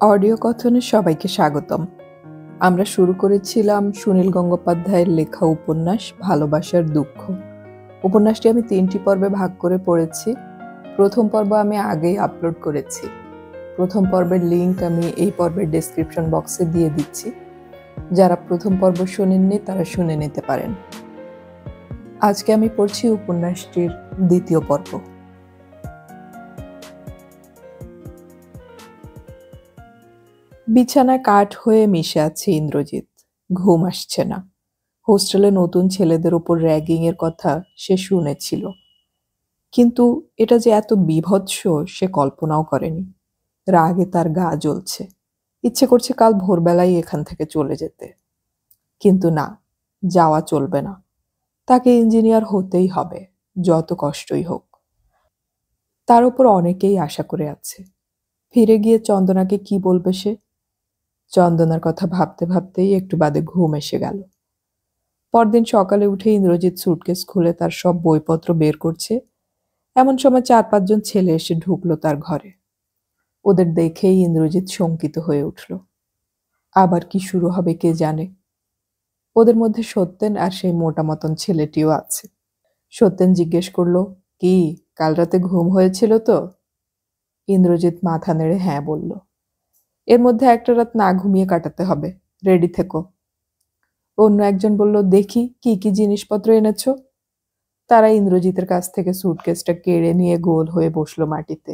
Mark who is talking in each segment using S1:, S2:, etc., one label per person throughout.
S1: Audio কথনে সবাইকে স্বাগতম। আমরা শুরু করেছিলাম সুনীল গঙ্গোপাধ্যায়ের লেখা উপন্যাস ভালোবাসার দুঃখ। উপন্যাসটি আমি 3টি পর্বে ভাগ করে পড়েছি। প্রথম পর্ব আমি আগেই আপলোড করেছি। প্রথম পর্বের লিংক আমি এই পর্বের ডেসক্রিপশন বক্সে দিয়ে দিচ্ছি। যারা প্রথম পর্ব শোনেননি তারা শুনে নিতে পারেন। আজকে আমি পড়ছি উপন্যাসটির দ্বিতীয় পর্ব। বিছানায় কাঠ হয়ে মিশে আছে ইন্দ্রজিৎ। ঘুম আসছে না। হোস্টেলে নতুন ছেলেদের ওপর র্যাগিং এর কথা সে শুনেছিল, কিন্তু এটা যে এত বীভৎস সে কল্পনাও করেনি। রাগে তার গা জ্বলছে, ইচ্ছে করছে কাল ভোরবেলায় এখান থেকে চলে যেতে। কিন্তু না, যাওয়া চলবে না। তাকে ইঞ্জিনিয়ার হতেই হবে, যত কষ্টই হোক। তার উপর অনেকেই আশা করে আছে। ফিরে গিয়ে চন্দনাকে কি বলবে সে? চন্দনার কথা ভাবতে ভাবতেই একটু বাদে ঘুম এসে গেল। পরদিন সকালে উঠে ইন্দ্রজিৎ সুটকেস খুলে তার সব বইপত্র বের করছে। এমন সময় 4-5 জন ছেলে এসে ঢুকলো তার ঘরে। ওদের দেখেই ইন্দ্রজিৎ শঙ্কিত হয়ে উঠল। আবার কি শুরু হবে কে জানে। ওদের মধ্যে সত্যেন আর সেই মোটা মতন ছেলেটিও আছে। সত্যেন জিজ্ঞেস করলো, কি কাল রাতে ঘুম হয়েছিল তো? ইন্দ্রজিৎ মাথা নেড়ে হ্যাঁ বলল। এর মধ্যে একটা রাত না ঘুমিয়ে কাটাতে হবে, রেডি থেকো। অন্য একজন বলল, দেখি কি কি জিনিসপত্র এনেছো। তারা ইন্দ্রজিতের কাছ থেকে সুটকেসটা কেড়ে নিয়ে গোল হয়ে বসলো মাটিতে।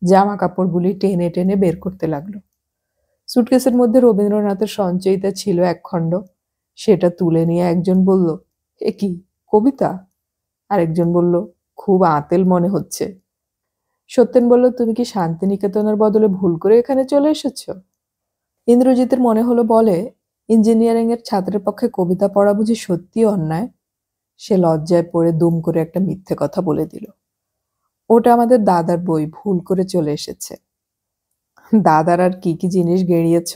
S1: জামা কাপড়গুলি টেনে টেনে বের করতে লাগলো। সুটকেসের মধ্যে রবীন্দ্রনাথের সঞ্চয়িতা ছিল 1 খণ্ড। সেটা তুলে নিয়ে একজন বলল, এ কি কবিতা? আরেকজন বলল, খুব আঁতেল মনে হচ্ছে। সত্যেন বলল, তুমি কি শান্তিনিকেতনের বদলে ভুল করে এখানে চলে এসেছো? ইন্দ্রজিতের মনে হলো বলে, ইঞ্জিনিয়ারিং এর ছাত্রের পক্ষে কবিতা পড়া বুঝি সত্যি অন্যায়। সে লজ্জায় পড়ে দুম করে একটা মিথ্যে কথা বলে দিল। ওটা আমাদের দাদার বই, ভুল করে চলে এসেছে। দাদার আর কি কি জিনিস গেড়িয়েছ?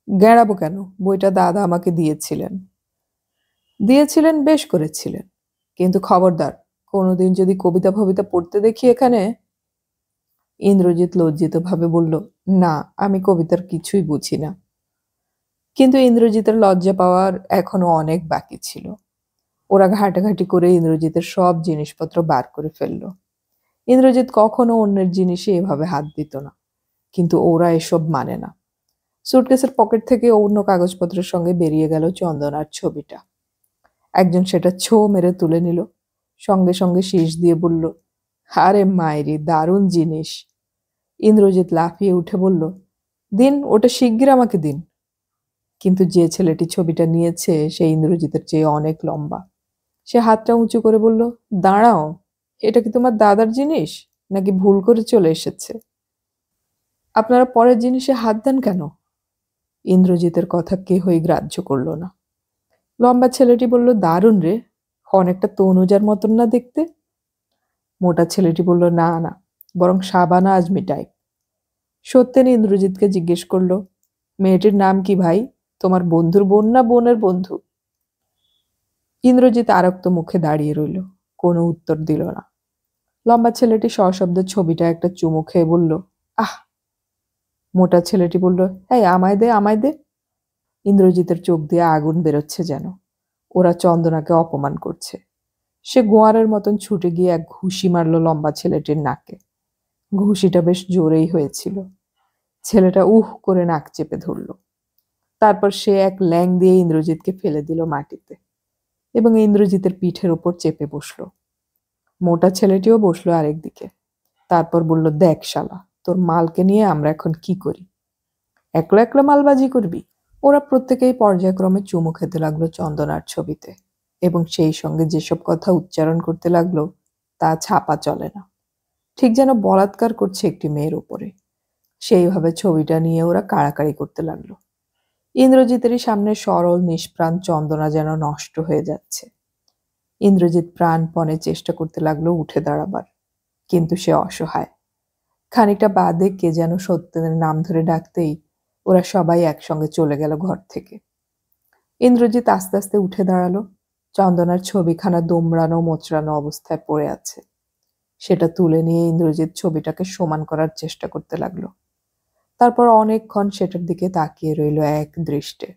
S1: গেড়াবো কেন, বইটা দাদা আমাকে দিয়েছিলেন। দিয়েছিলেন বেশ করেছিলেন, কিন্তু খবরদার কোনোদিন যদি কবিতা ফবিতা পড়তে দেখি এখানে। ইন্দ্রজিৎ লজ্জিত ভাবে বলল, না, আমি কবিতার কিছুই বুঝি না। কিন্তু ইন্দ্রজিতের লজ্জা পাওয়ার এখনো অনেক বাকি ছিল। ওরা ঘাটাঘাটি করে ইন্দ্রজিতের সব জিনিসপত্র বার করে ফেলল। ইন্দ্রজিৎ কখনো অন্যের জিনিসে এভাবে হাত দিত না, কিন্তু ওরা এসব মানে না। সুটকেসের পকেট থেকে অন্য কাগজপত্রের সঙ্গে বেরিয়ে গেল চন্দনার ছবিটা। একজন সেটা ছো মেরে তুলে নিল, সঙ্গে সঙ্গে শীষ দিয়ে বলল, আরে মায়েরি, দারুণ জিনিস। ইন্দ্রজিৎ লাফিয়ে উঠে বলল, দিন, ওটা শিগগির আমাকে দিন। কিন্তু যে ছেলেটি ছবিটা নিয়েছে সে ইন্দ্রজিতের চেয়ে অনেক লম্বা। সে হাতটা উঁচু করে বলল, দাঁড়াও, এটা কি তোমার দাদার জিনিস নাকি ভুল করে চলে এসেছে? আপনারা পরের জিনিসে হাত দেন কেন? ইন্দ্রজিতের কথা কেহই গ্রাহ্য করল না। লম্বা ছেলেটি বলল, দারুণ রে, অনেকটা তনুজার মতন না দেখতে? মোটা ছেলেটি বলল, না না, বরং শাবানা আজমি টাইপ। সত্যেন ইন্দ্রজিৎকে জিজ্ঞেস করলো, মেয়েটির নাম কি ভাই? তোমার বন্ধুর বোন না বোনের বন্ধু? ইন্দ্রজিৎ আরক্ত মুখে দাঁড়িয়ে রইল, কোনো উত্তর দিল না। লম্বা ছেলেটি সশব্দে ছবিটা একটা চুমু খেয়ে বলল, আহ। মোটা ছেলেটি বলল, এই আমায় দে, আমায় দে। ইন্দ্রজিতের চোখ দিয়ে আগুন বেরোচ্ছে যেন। ওরা চন্দনাকে অপমান করছে। সে গোয়ারের মতন ছুটে গিয়ে এক ঘুষি মারল লম্বা ছেলেটির নাকে। ঘুষিটা বেশ জোরেই হয়েছিল। ছেলেটা উহ করে নাক চেপে ধরল। তারপর সে এক ল্যাং দিয়ে ইন্দ্রজিৎকে ফেলে দিল মাটিতে এবং ইন্দ্রজিতের পিঠের ওপর চেপে বসল। মোটা ছেলেটিও বসলো আরেকদিকে। তারপর বলল, দেখ শালা, তোর মালকে নিয়ে আমরা এখন কি করি? একলা একলা মালবাজি করবি? ওরা প্রত্যেকেই পর্যায়ক্রমে চুমু খেতে লাগলো চন্দনার ছবিতে এবং সেই সঙ্গে যেসব কথা উচ্চারণ করতে লাগলো তা ছাপা চলে না। ঠিক যেন বলাৎকার করছে একটি মেয়ের উপরে। সেইভাবে ছবিটা নিয়ে ওরা কাড়াকাড়ি করতে লাগলো। ইন্দ্রজিতেরই সামনে সরল নিষ্প্রাণ চন্দনা যেন নষ্ট হয়ে যাচ্ছে। ইন্দ্রজিৎ প্রাণপণে চেষ্টা করতে লাগলো উঠে দাঁড়াবার, কিন্তু সে অসহায়। খানিকটা বাদে কে যেন সত্যেনের নাম ধরে ডাকতেই ওরা সবাই একসঙ্গে চলে গেল ঘর থেকে। ইন্দ্রজিৎ আস্তে আস্তে উঠে দাঁড়ালো। চন্দনার ছবিখানা দোমড়ানো মোচড়ানো অবস্থায় পড়ে আছে। সেটা তুলে নিয়ে ইন্দ্রজিৎ ছবিটাকে সমান করার চেষ্টা করতে লাগলো। তারপর অনেকক্ষণ সেটার দিকে তাকিয়ে রইল এক দৃষ্টে।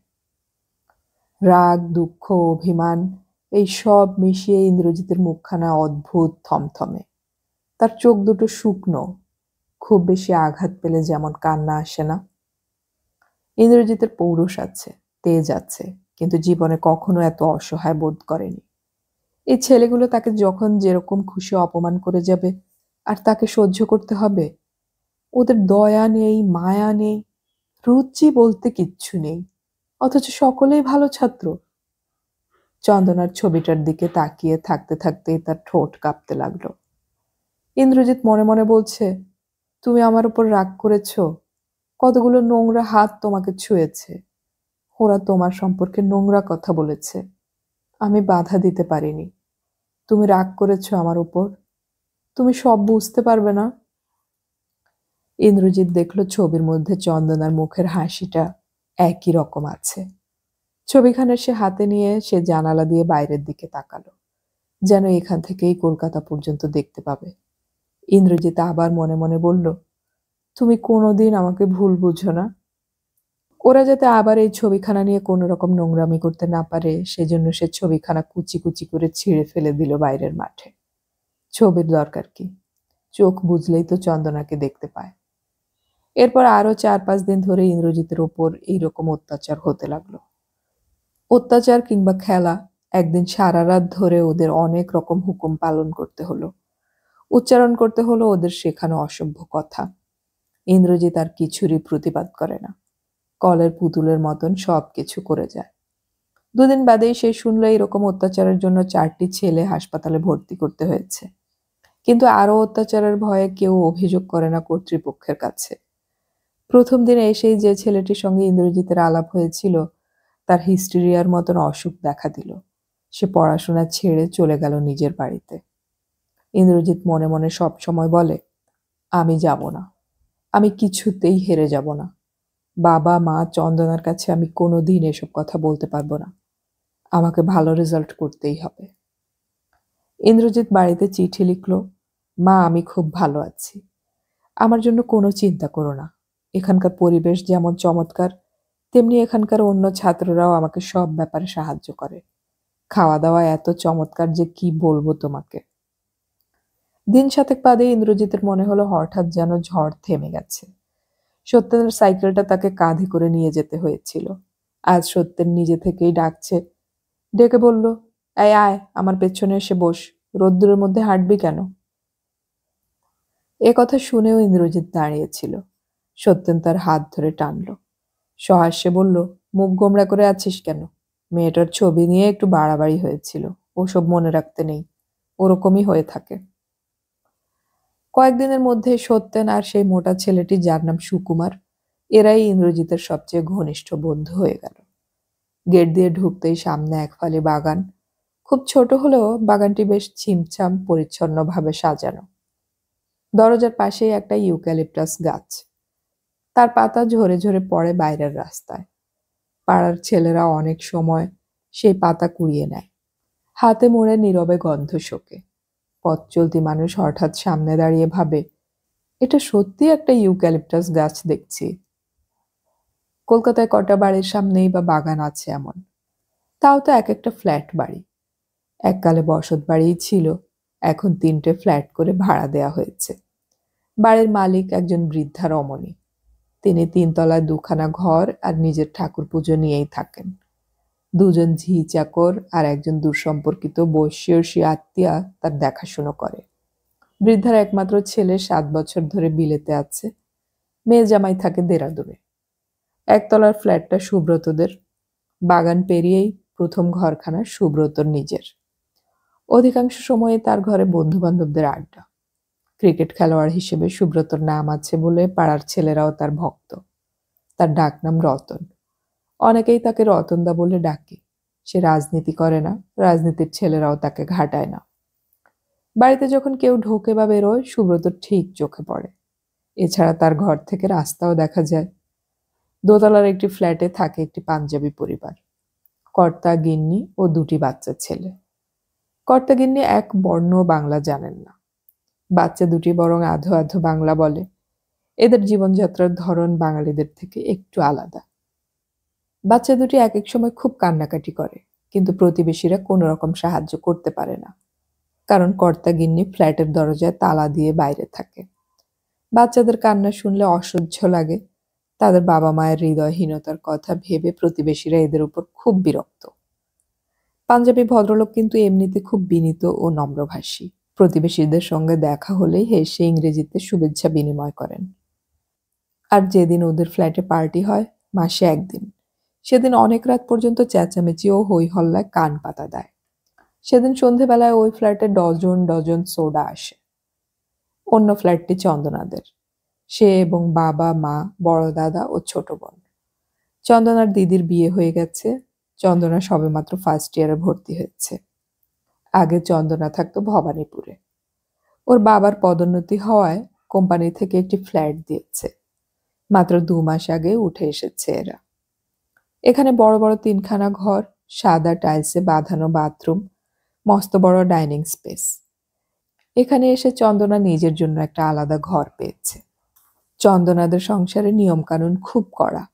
S1: রাগ, দুঃখ, অভিমান এই সব মিশিয়ে ইন্দ্রজিতের মুখখানা অদ্ভুত থমথমে। তার চোখ দুটো শুকনো, খুব বেশি আঘাত পেলে যেমন কান্না আসে না। ইন্দ্রজিতের পৌরুষ আছে, তেজ আছে, কিন্তু জীবনে কখনো এত অসহায় বোধ করেনি। এই ছেলেগুলো তাকে যখন যেরকম খুশি অপমান করে যাবে, আর তাকে সহ্য করতে হবে। ওদের দয়া নেই, মায়া নেই, রুচি বলতে কিচ্ছু নেই, অথচ সকলেই ভালো ছাত্র। চন্দনার ছবিটার দিকে তাকিয়ে থাকতে থাকতেই তার ঠোঁট কাঁপতে লাগলো। ইন্দ্রজিৎ মনে মনে বলছে, তুমি আমার উপর রাগ করেছ, কতগুলো নোংরা হাত তোমাকে ছুঁয়েছে, ওরা তোমার সম্পর্কে নোংরা কথা বলেছে, আমি বাধা দিতে পারিনি। তুমি রাগ করেছ আমার উপর, তুমি সব বুঝতে পারবে না। ইন্দ্রজিৎ দেখল ছবির মধ্যে চন্দনার মুখের হাসিটা একই রকম আছে। ছবিখানা সে হাতে নিয়ে সে জানালা দিয়ে বাইরের দিকে তাকালো, যেন এখান থেকেই কলকাতা পর্যন্ত দেখতে পাবে। ইন্দ্রজিৎ আবার মনে মনে বলল, তুমি কোনোদিন আমাকে ভুল বুঝো না। ওরা যাতে আবার এই ছবিখানা নিয়ে কোনো রকম নোংরামি করতে না পারে, সেজন্য সে ছবিখানা কুচি কুচি করে ছিঁড়ে ফেলে দিল বাইরের মাঠে। ছবির দরকার কি, চোখ বুঝলেই তো চন্দনাকে দেখতে পায়। এরপর আরো 4-5 দিন ধরে ইন্দ্রজিতের ওপর এইরকম অত্যাচার হতে লাগলো। অত্যাচার কিংবা খেলা, একদিন সারা রাত ধরে ওদের অনেক রকম হুকুম পালন করতে হলো, উচ্চারণ করতে হলো ওদের শেখানো অসভ্য কথা। ইন্দ্রজিৎ আর কিছুরই প্রতিবাদ করে না, কলের পুতুলের মতন সব কিছু করে যায়। 2 দিন বাদেই সে শুনল এরকম অত্যাচারের জন্য 4টি ছেলে হাসপাতালে ভর্তি করতে হয়েছে। কিন্তু আরো অত্যাচারের ভয়ে কেউ অভিযোগ করে না কর্তৃপক্ষের কাছে। প্রথম দিনে এসেই যে ছেলেটির সঙ্গে ইন্দ্রজিতের আলাপ হয়েছিল, তার হিস্টেরিয়ার মতন অসুখ দেখা দিল। সে পড়াশোনা ছেড়ে চলে গেল নিজের বাড়িতে। ইন্দ্রজিৎ মনে মনে সব সময় বলে, আমি যাব না, আমি কিছুতেই হেরে যাব না। বাবা মা চন্দনার কাছে আমি কোনোদিন এসব কথা বলতে পারবো না, আমাকে ভালো রেজাল্ট করতেই হবে। ইন্দ্রজিৎ বাড়িতে চিঠি লিখল, মা আমি খুব ভালো আছি, আমার জন্য কোনো চিন্তা করো না। এখানকার পরিবেশ যেমন চমৎকার, তেমনি এখানকার অন্য ছাত্ররাও আমাকে সব ব্যাপারে সাহায্য করে। খাওয়া দাওয়া এত চমৎকার যে কি বলবো তোমাকে। দিন 7 বাদে ইন্দ্রজিতের মনে হলো হঠাৎ যেন ঝড় থেমে গেছে। সত্যেনের সাইকেলটা তাকে কাঁধে করে নিয়ে যেতে হয়েছিল। আজ সত্যেন নিজে থেকেই ডাকছে, ডেকে বলল, এই আয় আমার পেছনে এসে বস, রোদ্দুরের মধ্যে হাঁটবি কেন? এ কথা শুনেও ইন্দ্রজিৎ দাঁড়িয়েছিল। সত্যেন তার হাত ধরে টানল, সহাস্যে বলল, মুখ গোমড়া করে আছিস কেন? মেয়েটার ছবি নিয়ে একটু বাড়াবাড়ি হয়েছিল, ওসব মনে রাখতে নেই, ওরকমই হয়ে থাকে। কয়েকদিনের মধ্যে সত্যেন আর সেই মোটা ছেলেটি, যার নাম সুকুমার, এরাই ইন্দ্রজিতের সবচেয়ে ঘনিষ্ঠ বন্ধু হয়ে গেল। গেট দিয়ে ঢুকতেই সামনে এক ফালি বাগান। খুব ছোট হলেও বাগানটি বেশ ছিমছাম পরিচ্ছন্নভাবে সাজানো। দরজার পাশেই একটা ইউক্যালিপটাস গাছ, তার পাতা ঝরে ঝরে পড়ে বাইরের রাস্তায়। পাড়ার ছেলেরা অনেক সময় সেই পাতা কুড়িয়ে নেয়, হাতে মুড়ে নীরবে গন্ধ শোকে। পথ চলতি মানুষ হঠাৎ সামনে দাঁড়িয়ে ভাবে, এটা সত্যি একটা ইউক্যালিপটাস গাছ দেখছি। কলকাতায় কটা বাড়ির সামনেই বা বাগান আছে এমন, তাও তো এক একটা ফ্ল্যাট বাড়ি। এককালে বসত বাড়িই ছিল, এখন 3টে ফ্ল্যাট করে ভাড়া দেয়া হয়েছে। বাড়ির মালিক একজন বৃদ্ধা রমণী, তিনি 3 তলায় 2খানা ঘর আর নিজের ঠাকুর পুজো নিয়েই থাকেন। 2জন ঝি চাকর আর একজন দূরসম্পর্কিত বৈশ্যর্ষী আত্মীয়া তার দেখাশুনো করে। বৃদ্ধার একমাত্র ছেলে 7 বছর ধরে বিলেতে আছে, মেয়ে জামাই থাকে দেরাদুনে। একতলার ফ্ল্যাটটা সুব্রতদের, বাগান পেরিয়েই প্রথম ঘরখানা সুব্রতর নিজের। অধিকাংশ সময়ে তার ঘরে বন্ধু বান্ধবদের আড্ডা। ক্রিকেট খেলোয়াড় হিসেবে সুব্রতর নাম আছে বলে পাড়ার ছেলেরাও তার ভক্ত। তার ডাকনাম রতন, অনেকেই তাকে রতনদা বলে ডাকে। সে রাজনীতি করে না, রাজনীতির ছেলেরাও তাকে ঘাটায় না। বাড়িতে যখন কেউ ঢোকে বা বেরোয়, সুব্রত ঠিক চোখে পড়ে। এছাড়া তার ঘর থেকে রাস্তাও দেখা যায়। দোতলার একটি ফ্ল্যাটে থাকে একটি পাঞ্জাবি পরিবার, কর্তা, গিন্নি ও 2টি বাচ্চা ছেলে। কর্তা গিন্নি এক বর্ণ বাংলা জানেন না, বাচ্চা 2টি বরং আধো আধো বাংলা বলে। এদের জীবনযাত্রার ধরন বাঙালিদের থেকে একটু আলাদা। বাচ্চা দুটি এক এক সময় খুব কান্নাকাটি করে, কিন্তু প্রতিবেশীরা কোনো রকম সাহায্য করতে পারে না, কারণ কর্তা-গিন্নি ফ্ল্যাটের দরজায় তালা দিয়ে বাইরে থাকে। বাচ্চাদের কান্না শুনলে অসহ্য লাগে। তাদের বাবা-মায়ের হৃদয়হীনতার কথা ভেবে প্রতিবেশীরা এদের উপর খুব বিরক্ত। পাঞ্জাবি ভদ্রলোক কিন্তু এমনিতে খুব বিনীত ও নম্রভাষী। প্রতিবেশীদের সঙ্গে দেখা হলেই হেসে ইংরেজিতে শুভেচ্ছা বিনিময় করেন। আর যেদিন ওদের ফ্ল্যাটে পার্টি হয়, মাসে একদিন, সেদিন অনেক রাত পর্যন্ত চেঁচামেচি ও হই হল্লায় কান পাতা দেয়। সেদিন সন্ধেবেলায় ওই ফ্ল্যাটে ডজন ডজন সোডা আসে। অন্য ফ্ল্যাটটি চন্দনাদের। সে এবং বাবা, মা, বড় দাদা ও ছোট বোন। চন্দনার দিদির বিয়ে হয়ে গেছে। চন্দনা সবেমাত্র ফার্স্ট ইয়ারে ভর্তি হয়েছে। আগে চন্দনা থাকতো ভবানীপুরে। ওর বাবার পদোন্নতি হওয়ায় কোম্পানি থেকে একটি ফ্ল্যাট দিয়েছে। মাত্র 2 মাস আগে উঠে এসেছে এরা। এখানে বড় বড় 3খানা ঘর, সাদা টাইলসে বাঁধানো বাথরুম, মস্ত বড় ডাইনিং স্পেস। এখানে এসে চন্দনা নিজের জন্য একটা আলাদা ঘর পেয়েছে। চন্দনাদের সংসারে নিয়মকানুন খুব কড়া।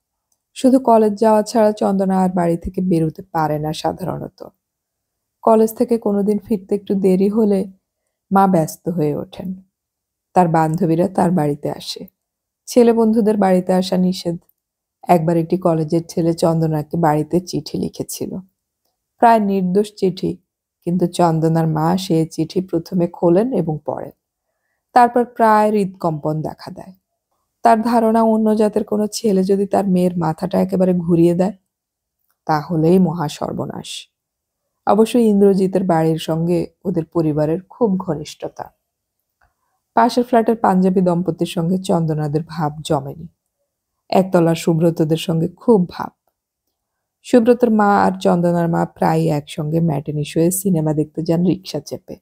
S1: শুধু কলেজ যাওয়া ছাড়া চন্দনা আর বাড়ি থেকে বেরোতে পারে না সাধারণত। কলেজ থেকে কোনোদিন ফিরতে একটু দেরি হলে মা ব্যস্ত হয়ে ওঠেন। তার বান্ধবীরা তার বাড়িতে আসে। ছেলে বন্ধুদের বাড়িতে আসা নিষেধ। একবার একটি কলেজের ছেলে চন্দনাকে বাড়িতে চিঠি লিখেছিল। প্রায় নির্দোষ চিঠি, কিন্তু চন্দনার মা সে চিঠি প্রথমে খোলেন এবং পড়েন। তারপর প্রায় হৃদকম্পন দেখা দেয়। তার ধারণা অন্য জাতের কোনো ছেলে যদি তার মেয়ের মাথাটা একেবারে ঘুরিয়ে দেয়, তাহলেই মহা সর্বনাশ। অবশ্য ইন্দ্রজিতের বাড়ির সঙ্গে ওদের পরিবারের খুব ঘনিষ্ঠতা। পাশের ফ্ল্যাটের পাঞ্জাবি দম্পতির সঙ্গে চন্দনাদের ভাব জমেনি। একতলার সুব্রতদের সঙ্গে খুব ভাব। সুব্রতর মা আর চন্দনার মা প্রায় একসঙ্গে ম্যাটিনি শোয়ে সিনেমা দেখতে যান রিক্সা চেপে।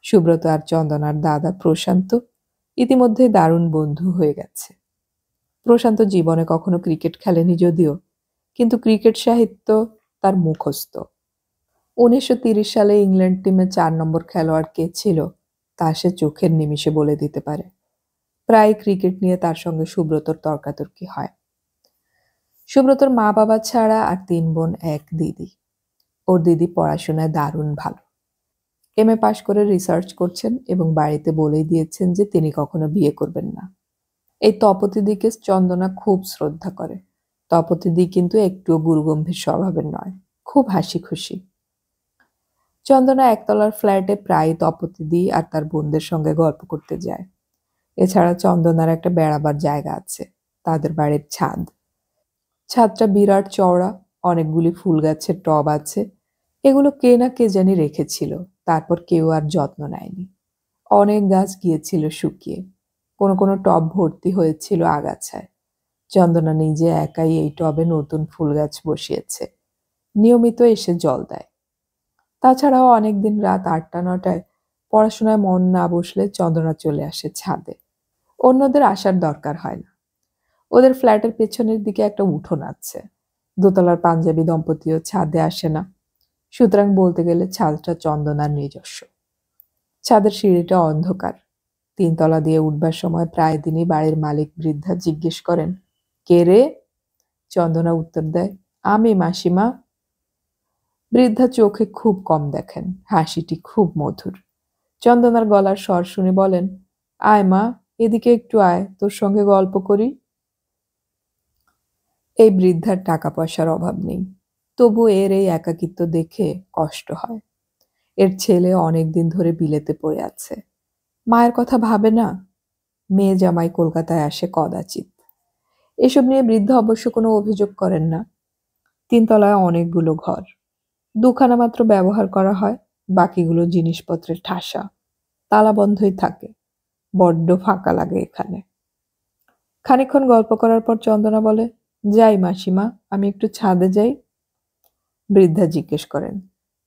S1: সুব্রত আর চন্দনার দাদা প্রশান্ত ইতিমধ্যে দারুণ বন্ধু হয়ে গেছে। প্রশান্ত জীবনে কখনো ক্রিকেট খেলেনি যদিও, কিন্তু ক্রিকেট সাহিত্য তার মুখস্থ। 1930 সালে ইংল্যান্ড টিমে 4 নম্বর খেলোয়াড় কে ছিল তা সে চোখের নিমিষে বলে দিতে পারে। প্রায় ক্রিকেট নিয়ে তার সঙ্গে সুব্রতর তর্কাতর্কি হয়। সুব্রতর মা বাবা ছাড়া আর 3 বোন 1 দিদি। ওর দিদি পড়াশোনায় দারুণ ভালো। এমএ পাশ করে রিসার্চ করছেন এবং বাড়িতে বলেই দিয়েছেন যে তিনি কখনো বিয়ে করবেন না। এই তপতিদিকে চন্দনা খুব শ্রদ্ধা করে। তপতিদি কিন্তু একটুও গুরুগম্ভীর স্বভাবের নয়, খুব হাসি খুশি। চন্দনা একতলার ফ্ল্যাটে প্রায় তপতিদি আর তার বোনদের সঙ্গে গল্প করতে যায়। এছাড়া চন্দনার একটা বেড়াবার জায়গা আছে, তাদের বাড়ির ছাদ। ছাদটা বিরাট চওড়া, অনেকগুলি ফুল গাছের টব আছে। এগুলো কে না কে জানি রেখেছিল, তারপর কেউ আর যত্ন নেয়নি। অনেক গাছ গিয়েছিল শুকিয়ে, কোনো কোনো টব ভর্তি হয়েছিল আগাছায়। চন্দনা নিজে একাই এই টবে নতুন ফুল গাছ বসিয়েছে। নিয়মিত এসে জল দেয়। তাছাড়াও অনেকদিন রাত 8টা-9টায় পড়াশোনায় মন না বসলে চন্দনা চলে আসে ছাদে। অন্যদের আসার দরকার হয় না। ওদের ফ্ল্যাটের পেছনের দিকে একটা উঠোন আছে। দোতলার পাঞ্জাবি দম্পতিও ছাদে আসে না। সুতরাং বলতে গেলে ছাদটা চন্দনার নিজস্ব। ছাদের সিঁড়িটা অন্ধকার। 3 তলা দিয়ে উঠবার সময় প্রায় দিনই বাড়ির মালিক বৃদ্ধা জিজ্ঞেস করেন, কে রে? চন্দনা উত্তর দেয়, আমি মাসিমা। বৃদ্ধা চোখে খুব কম দেখেন, হাসিটি খুব মধুর। চন্দনার গলার স্বর শুনে বলেন, আয় মা, এদিকে একটু আয়, তোর সঙ্গে গল্প করি। এই বৃদ্ধার টাকা পয়সার অভাব নেই, তবু এর এই একাকিত্ব দেখে কষ্ট হয়। এর ছেলে অনেকদিন ধরে বিলেতে পড়ে আছে। মায়ের কথা ভাবে না। মেয়ে জামাই কলকাতায় আসে কদাচিৎ। এসব নিয়ে বৃদ্ধ অবশ্য কোনো অভিযোগ করেন না। 3 তলায় অনেকগুলো ঘর, 2খানা মাত্র ব্যবহার করা হয়, বাকিগুলো জিনিসপত্রের ঠাসা, তালা বন্ধই থাকে। বড্ড ফাঁকা লাগে এখানে। খানিকক্ষণ গল্প করার পর চন্দনা বলে, যাই মাসিমা, আমি একটু ছাদে যাই। বৃদ্ধা জিজ্ঞেস করেন,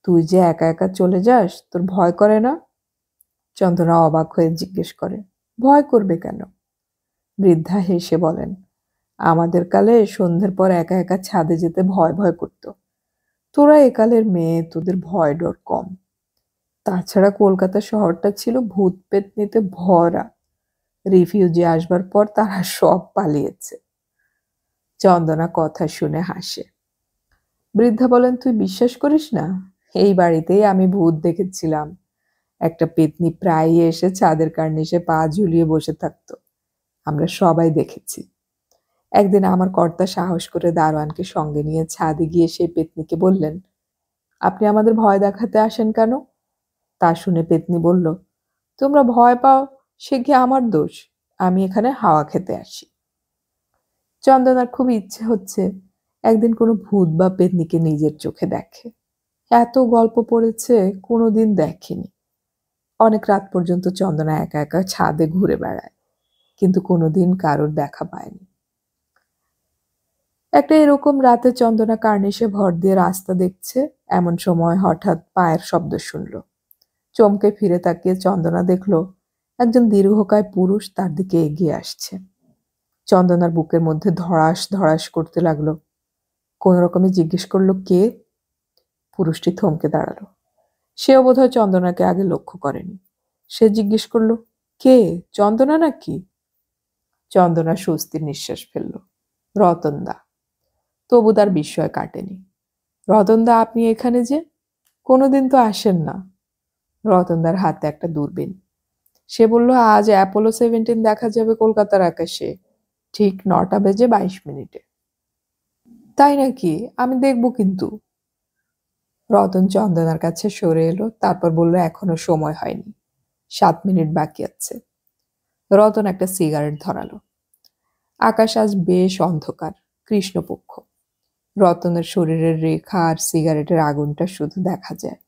S1: তুই যে একা একা চলে যাস, তোর ভয় করে না? চন্দনা অবাক হয়ে জিজ্ঞেস করে, ভয় করবে কেন? বৃদ্ধা হেসে বলেন, আমাদের কালে সন্ধ্যের পর একা একা ছাদে যেতে ভয় ভয় করত। তোরা একালের মেয়ে, তোদের ভয় ডর কম। তাছাড়া কলকাতা শহরটা ছিল ভূত পেতনিতে ভরা। রিফিউজি আসবার পর তারা সব পালিয়েছে। চন্দনা কথা শুনে হাসে। বৃদ্ধা বলেন, তুই বিশ্বাস করিস না? এই বাড়িতেই আমি ভূত দেখেছিলাম। একটা পেতনি প্রায়ই এসে ছাদের কার্নিশে পা ঝুলিয়ে বসে থাকতো। আমরা সবাই দেখেছি। একদিন আমার কর্তা সাহস করে দারোয়ানকে সঙ্গে নিয়ে ছাদে গিয়ে সেই পেতনিকে বললেন, আপনি আমাদের ভয় দেখাতে আসেন কেন? তা শুনে পেতনি বলল, তোমরা ভয় পাও সে কি আমার দোষ? আমি এখানে হাওয়া খেতে আসি। চন্দনার খুব ইচ্ছে হচ্ছে একদিন কোনো ভূত বা পেতনিকে নিজের চোখে দেখে। এত গল্প পড়েছে, কোনোদিন দেখেনি। অনেক রাত পর্যন্ত চন্দনা একা একা ছাদে ঘুরে বেড়ায়, কিন্তু কোনোদিন কারোর দেখা পায়নি। একটা এরকম রাতে চন্দনা কার্নিশে ভর দিয়ে রাস্তা দেখছে, এমন সময় হঠাৎ পায়ের শব্দ শুনল। চমকে ফিরে তাকিয়ে চন্দনা দেখল একজন দীর্ঘকায় পুরুষ তার দিকে এগিয়ে আসছে। চন্দনার বুকের মধ্যে ধড়াস ধড়াস করতে লাগলো। কোন রকমে জিজ্ঞেস করলো, কে? পুরুষটি থমকে দাঁড়ালো। সেও বোধহয় চন্দনাকে আগে লক্ষ্য করেনি। সে জিজ্ঞেস করলো, কে? চন্দনা নাকি? চন্দনা স্বস্তির নিঃশ্বাস ফেলল। রতনদা। তবু তার বিস্ময় কাটেনি। রতনদা, আপনি এখানে যে? কোনোদিন তো আসেন না। রতনদার হাতে একটা দূরবীন। সে বলল, আজ অ্যাপোলো 17 দেখা যাবে কলকাতার আকাশে, ঠিক 9:22। তাই নাকি? আমি দেখব কিন্তু। রতন চন্দনার কাছে সরে এলো, তারপর বলল, এখনো সময় হয়নি, 7 মিনিট বাকি আছে। রতন একটা সিগারেট ধরালো। আকাশ আজ বেশ অন্ধকার, কৃষ্ণপক্ষ। রতনের শরীরের রেখা আর সিগারেটের আগুনটা শুধু দেখা যায়।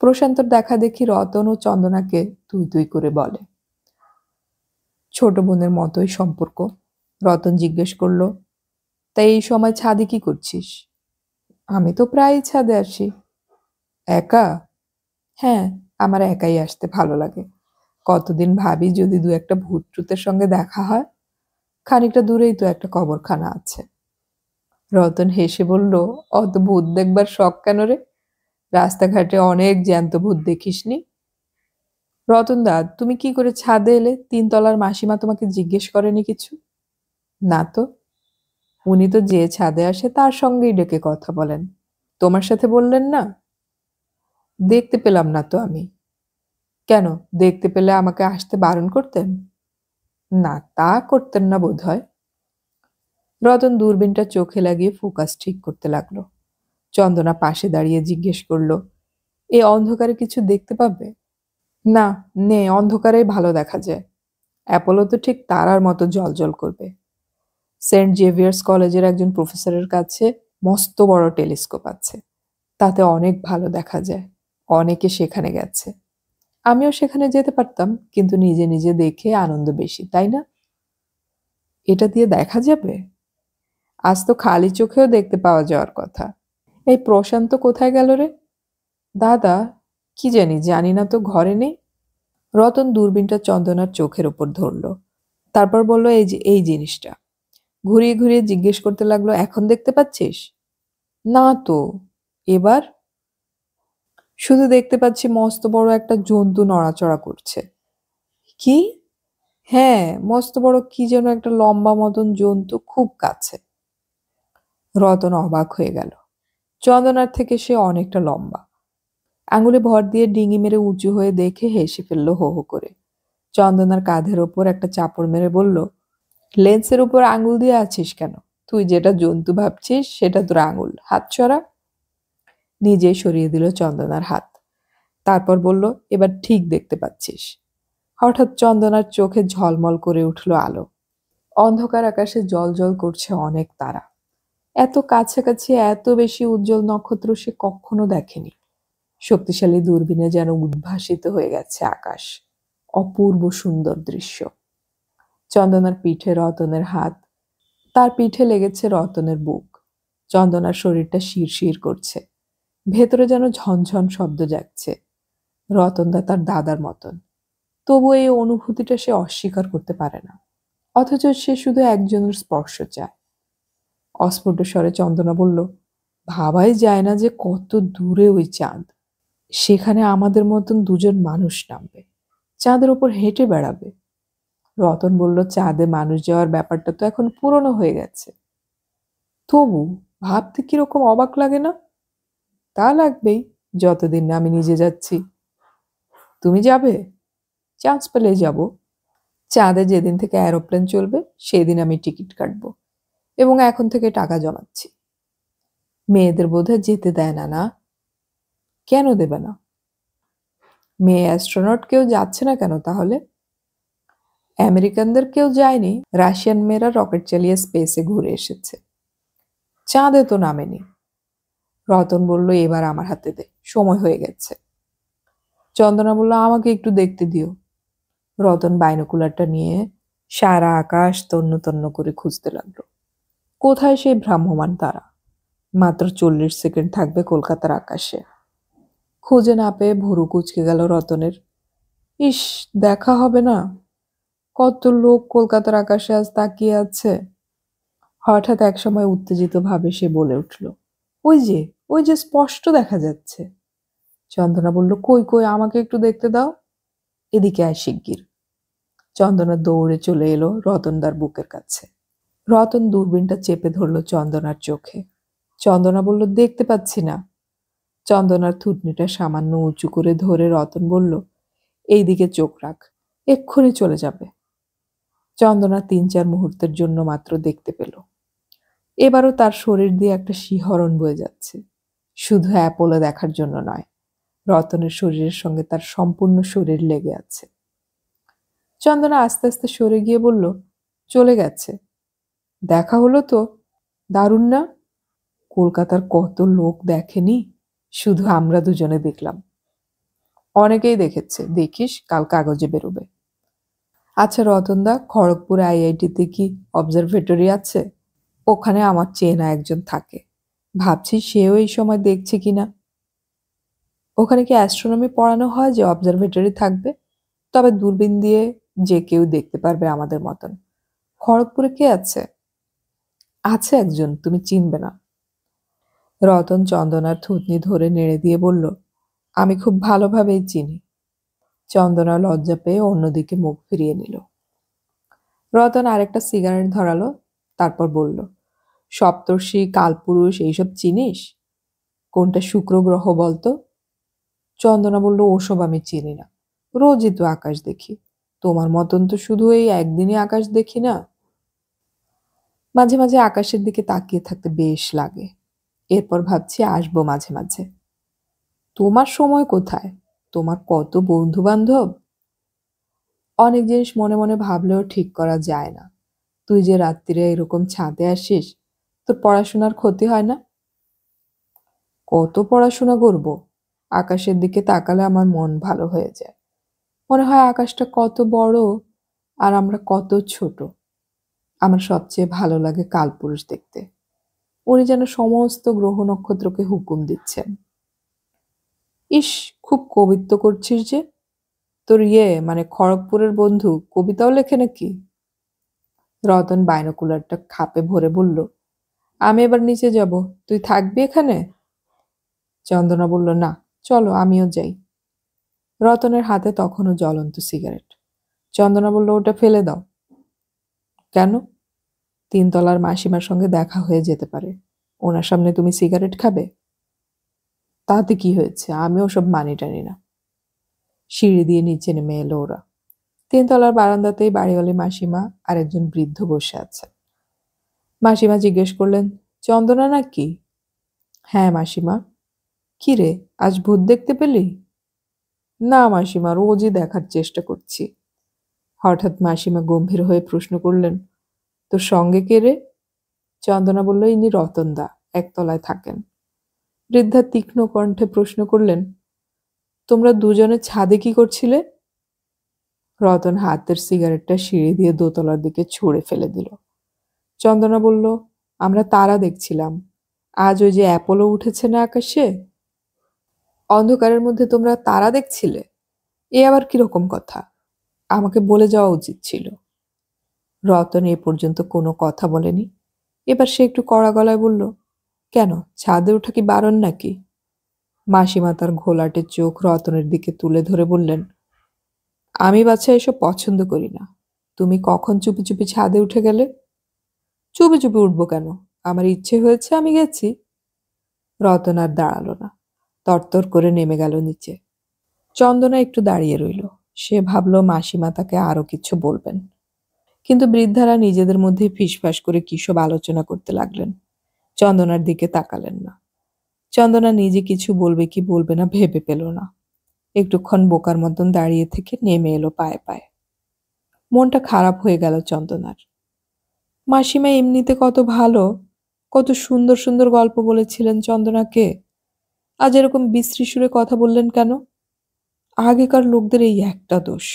S1: প্রশান্তর দেখা দেখি রতন ও চন্দনাকে তুই তুই করে বলে। ছোট বোনের মতোই সম্পর্ক। রতন জিজ্ঞেস করলো, তাই এই সময় ছাদে কি করছিস? আমি তো প্রায়ই ছাদে আসি। একা? হ্যাঁ, আমার একাই আসতে ভালো লাগে। কতদিন ভাবি যদি দু একটা ভূত ট্রুতের সঙ্গে দেখা হয়। খানিকটা দূরেই তো একটা কবরখানা আছে। রতন হেসে বলল, অত ভূত দেখবার শখ কেন রে? রাস্তাঘাটে অনেক জ্যান্ত ভূত দেখিসনি? রতনদা, তুমি কি করে ছাদে এলে? 3 তলার মাসিমা তোমাকে জিজ্ঞেস করেনি কিছু? না তো। উনি তো যে ছাদে আসে তার সঙ্গেই ডেকে কথা বলেন। তোমার সাথে বললেন না? দেখতে পেলাম না তো আমি। কেন, দেখতে পেলে আমাকে আসতে বারণ করতেন? না, তা করতেন না বোধহয়। রতন দূরবীনটা চোখে লাগিয়ে ফোকাস ঠিক করতে লাগলো। চন্দনা পাশে দাঁড়িয়ে জিজ্ঞেস করলো, এ অন্ধকারে কিছু দেখতে পাবে? না, নে, অন্ধকারেই ভালো দেখা যায়। অ্যাপোলো তো ঠিক তারার মতো জ্বলজ্বল করবে। সেন্ট জেভিয়ার্স কলেজের একজন প্রফেসরের কাছে মস্ত বড় টেলিস্কোপ আছে, তাতে অনেক ভালো দেখা যায়। অনেকে সেখানে গেছে। আমিও সেখানে যেতে পারতাম, কিন্তু নিজে নিজে দেখে আনন্দ বেশি, তাই না? এটা দিয়ে দেখা যাবে? আজ তো খালি চোখেও দেখতে পাওয়া যাওয়ার কথা। এই প্রশান্ত কোথায় গেল রে? দাদা? কি জানি, জানি না তো, ঘরে নেই। রতন দূরবীনটা চন্দনার চোখের ওপর ধরল, তারপর বলল, এই যে এই জিনিসটা। ঘুরিয়ে ঘুরিয়ে জিজ্ঞেস করতে লাগলো, এখন দেখতে পাচ্ছিস? না তো। এবার? শুধু দেখতে পাচ্ছি মস্ত বড় একটা জন্তু নড়াচড়া করছে। কি? হ্যাঁ, মস্ত বড় কি যেন একটা লম্বা মতন জন্তু, খুব কাছে। রতন অবাক হয়ে গেল। চন্দনার থেকে সে অনেকটা লম্বা। আঙুলে ভর দিয়ে ডিঙি মেরে উঁচু হয়ে দেখে হেসে ফেলল হো হো করে। চন্দনার কাঁধের ওপর একটা চাপড় মেরে বলল, লেন্সের উপর আঙুল দিয়ে আছিস কেন? তুই যেটা জন্তু ভাবছিস সেটা তোর আঙুল, হাত সরা। নিজেই সরিয়ে দিল চন্দনার হাত। তারপর বলল, এবার ঠিক দেখতে পাচ্ছিস? হঠাৎ চন্দনার চোখে ঝলমল করে উঠল আলো। অন্ধকার আকাশে জ্বলজ্বল করছে অনেক তারা। এত কাছাকাছি এত বেশি উজ্জ্বল নক্ষত্র সে কখনো দেখেনি। শক্তিশালী দূরবীনে যেন উদ্ভাসিত হয়ে গেছে আকাশ। অপূর্ব সুন্দর দৃশ্য। চন্দনার পিঠে রতনের হাত, তার পিঠে লেগেছে রতনের বুক। চন্দনার শরীরটা শিরশির করছে। ভেতরে যেন ঝনঝন শব্দ জাগছে। রতনদা তার দাদার মতন। তবু এই অনুভূতিটা সে অস্বীকার করতে পারে না। অথচ সে শুধু একজনের স্পর্শ চায়। অস্ফুট স্বরে চন্দনা বলল, ভাবাই যায় না যে কত দূরে ওই চাঁদ। সেখানে আমাদের মতন দুজন মানুষ নামবে, চাঁদের ওপর হেঁটে বেড়াবে। রতন বলল, চাঁদে মানুষ যাওয়ার ব্যাপারটা তো এখন পুরনো হয়ে গেছে। তবু ভাবতে কিরকম অবাক লাগে না? তা লাগবেই, যতদিন না আমি নিজে যাচ্ছি। তুমি যাবে? চান্স পেলেই যাব। চাঁদে যেদিন থেকে এরোপ্লেন চলবে সেদিন আমি টিকিট কাটবো, এবং এখন থেকে টাকা জমাচ্ছি। মেয়েদের বোধহয় যেতে দেয় না, না? কেন দেবে না? মেয়ে অ্যাস্ট্রোনট কেউ যাচ্ছে না কেন তাহলে? আমেরিকানদের কেউ যায়নি, রাশিয়ান মেয়েরা রকেট চালিয়ে স্পেসে ঘুরে এসেছে, চাঁদে তো নামেনি। রতন বলল, এবার আমার হাতে দে, সময় হয়ে গেছে। চন্দনা বলল, আমাকে একটু দেখতে দিও। রতন বাইনোকুলারটা নিয়ে সারা আকাশ তন্ন তন্ন করে খুঁজতে লাগলো। কোথায় সেই ভ্রাম্যমান তারা? মাত্র 40 সেকেন্ড থাকবে কলকাতার আকাশে। খুঁজে না পেয়ে ভুরু কুঁচকে গেল রতনের। ইস, দেখা হবে না? কত লোক কলকাতার আকাশে আজ তাকিয়ে আছে। হঠাৎ একসময় উত্তেজিত ভাবে সে বলে উঠল, ওই যে, ওই যে স্পষ্ট দেখা যাচ্ছে। চন্দনা বলল, কই কই, আমাকে একটু দেখতে দাও। এদিকে আয় শিগগির। চন্দনা দৌড়ে চলে এলো রতনদার বুকের কাছে। রতন দূরবীনটা চেপে ধরল চন্দনার চোখে। চন্দনা বলল, দেখতে পাচ্ছি না। চন্দনার থুতনিটা সামান্য উঁচু করে ধরে রতন বলল, এই দিকে চোখ রাখ, এক্ষুনি চলে যাবে। চন্দনা 3-4 মুহূর্তের জন্য মাত্র দেখতে পেল। এবারও তার শরীর দিয়ে একটা শিহরণ বয়ে যাচ্ছে, শুধু অ্যাপোলো দেখার জন্য নয়, রতনের শরীরের সঙ্গে তার সম্পূর্ণ শরীর লেগে আছে। চন্দনা আস্তে আস্তে সরে গিয়ে বলল, চলে গেছে? দেখা হলো তো, দারুণ না? কলকাতার কত লোক দেখেনি, শুধু আমরা দুজনে দেখলাম। অনেকেই দেখেছে, দেখিস কাল কাগজে বেরোবে। আচ্ছা রতনদা, খড়গপুর আইআইটিতে কি অবজারভেটরি আছে? ওখানে আমার চেনা একজন থাকে, ভাবছি সেও এই সময় দেখছে কিনা। ওখানে কি অ্যাস্ট্রোনমি পড়ানো হয় যে অবজারভেটরি থাকবে? তবে দূরবীন দিয়ে যে কেউ দেখতে পারবে আমাদের মতন। খড়গপুরে কে আছে? আছে একজন, তুমি চিনবে না। রতন চন্দনার থুতনি ধরে নেড়ে দিয়ে বলল, আমি খুব ভালোভাবেই চিনি। চন্দনা লজ্জা পেয়ে অন্যদিকে মুখ ফিরিয়ে নিল। রতন আরেকটা সিগারেট ধরালো, তারপর বলল, সপ্তর্ষি, কালপুরুষ এইসব চিনিস? কোনটা শুক্র গ্রহ বলতো? চন্দনা বলল, ওসব আমি চিনি না, রোজই তো আকাশ দেখি। তোমার মতন তো শুধু এই একদিনই আকাশ দেখি না। মাঝে মাঝে আকাশের দিকে তাকিয়ে থাকতে বেশ লাগে, এরপর ভাবছি আসবো মাঝে মাঝে। তোমার সময় কোথায়? তোমার কত বন্ধু বান্ধব। অনেক জিনিস মনে মনে ভাবলেও ঠিক করা যায় না। তুই যে রাত্রিরে এরকম ছাদে আসিস, তোর পড়াশোনার ক্ষতি হয় না? কত পড়াশোনা করব, আকাশের দিকে তাকালে আমার মন ভালো হয়ে যায়। মনে হয় আকাশটা কত বড় আর আমরা কত ছোট। আমার সবচেয়ে ভালো লাগে কালপুরুষ দেখতে। উনি যেন সমস্ত গ্রহ নক্ষত্রকে হুকুম দিচ্ছেন। ইস, খুব কবিত্ব করছিস যে। তোর মানে খড়গপুরের বন্ধু কবিতাও লেখে নাকি? রতন বাইনোকুলারটা খাপে ভরে বলল, আমি এবার নিচে যাব, তুই থাকবি এখানে? চন্দনা বলল, না, চলো আমিও যাই। রতনের হাতে তখনও জ্বলন্ত সিগারেট। চন্দনা বলল, ওটা ফেলে দাও। কেন? 3 তলার মাসিমার সঙ্গে দেখা হয়ে যেতে পারে, ওনার সামনে তুমি সিগারেট খাবে? তাতে কি হয়েছে, আমি ওসব মানি টানি না। সিঁড়ি দিয়ে নিচে নেমে এলো ওরা। 3 তলার বারান্দাতেই বাড়িওয়ালি মাসিমা আর একজন বৃদ্ধ বসে আছে। মাসিমা জিজ্ঞেস করলেন, চন্দনা নাকি? হ্যাঁ মাসিমা। কি রে, আজ ভূত দেখতে পেলি? না মাসিমা, রোজই দেখার চেষ্টা করছি। হঠাৎ মাসিমা গম্ভীর হয়ে প্রশ্ন করলেন, তোর সঙ্গে কে রে? চন্দনা বলল, ইনি রতনদা, 1 তলায় থাকেন। বৃদ্ধা তীক্ষ্ণ কণ্ঠে প্রশ্ন করলেন, তোমরা দুজনে ছাদে কি করছিলে? রতন হাতের সিগারেটটা সিঁড়ি দিয়ে 2 তলার দিকে ছুঁড়ে ফেলে দিল। চন্দনা বলল, আমরা তারা দেখছিলাম। আজ ওই যে অ্যাপোলো উঠেছে না আকাশে, অন্ধকারের মধ্যে তোমরা তারা দেখছিলে? এ আবার কিরকম কথা? আমাকে বলে যাওয়া উচিত ছিল। রতন এ পর্যন্ত কোনো কথা বলেনি। এবার সে একটু কড়া গলায় বলল, কেন, ছাদে ওঠা কি বারণ নাকি? মাসিমা তার ঘোলাটে চোখ রতনের দিকে তুলে ধরে বললেন, আমি বাচ্চা এসব পছন্দ করি না। তুমি কখন চুপি চুপি ছাদে উঠে গেলে? চুপি চুপি উঠবো কেন? আমার ইচ্ছে হয়েছে, আমি গেছি। রতন আর দাঁড়ালো না, তরতর করে নেমে গেল নিচে। চন্দনা একটু দাঁড়িয়ে রইল। সে ভাবল মাসিমা তাকে আরো কিছু বলবেন, কিন্তু বৃদ্ধারা নিজেদের মধ্যে ফিসফাস করে কিসব আলোচনা করতে লাগলেন। চন্দনার দিকে তাকালেন না। চন্দনা নিজে কিছু বলবে কি বলবে না ভেবে পেল না। একটুক্ষণ বোকার মতন দাঁড়িয়ে থেকে নেমে এলো পায়ে পায়ে। মনটা খারাপ হয়ে গেল চন্দনার। মাসিমা এমনিতে কত ভালো, কত সুন্দর সুন্দর গল্প বলেছিলেন চন্দনাকে। আজ এরকম বিশ্রী সুরে কথা বললেন কেন? আগেকার লোকদের এই একটা দোষ,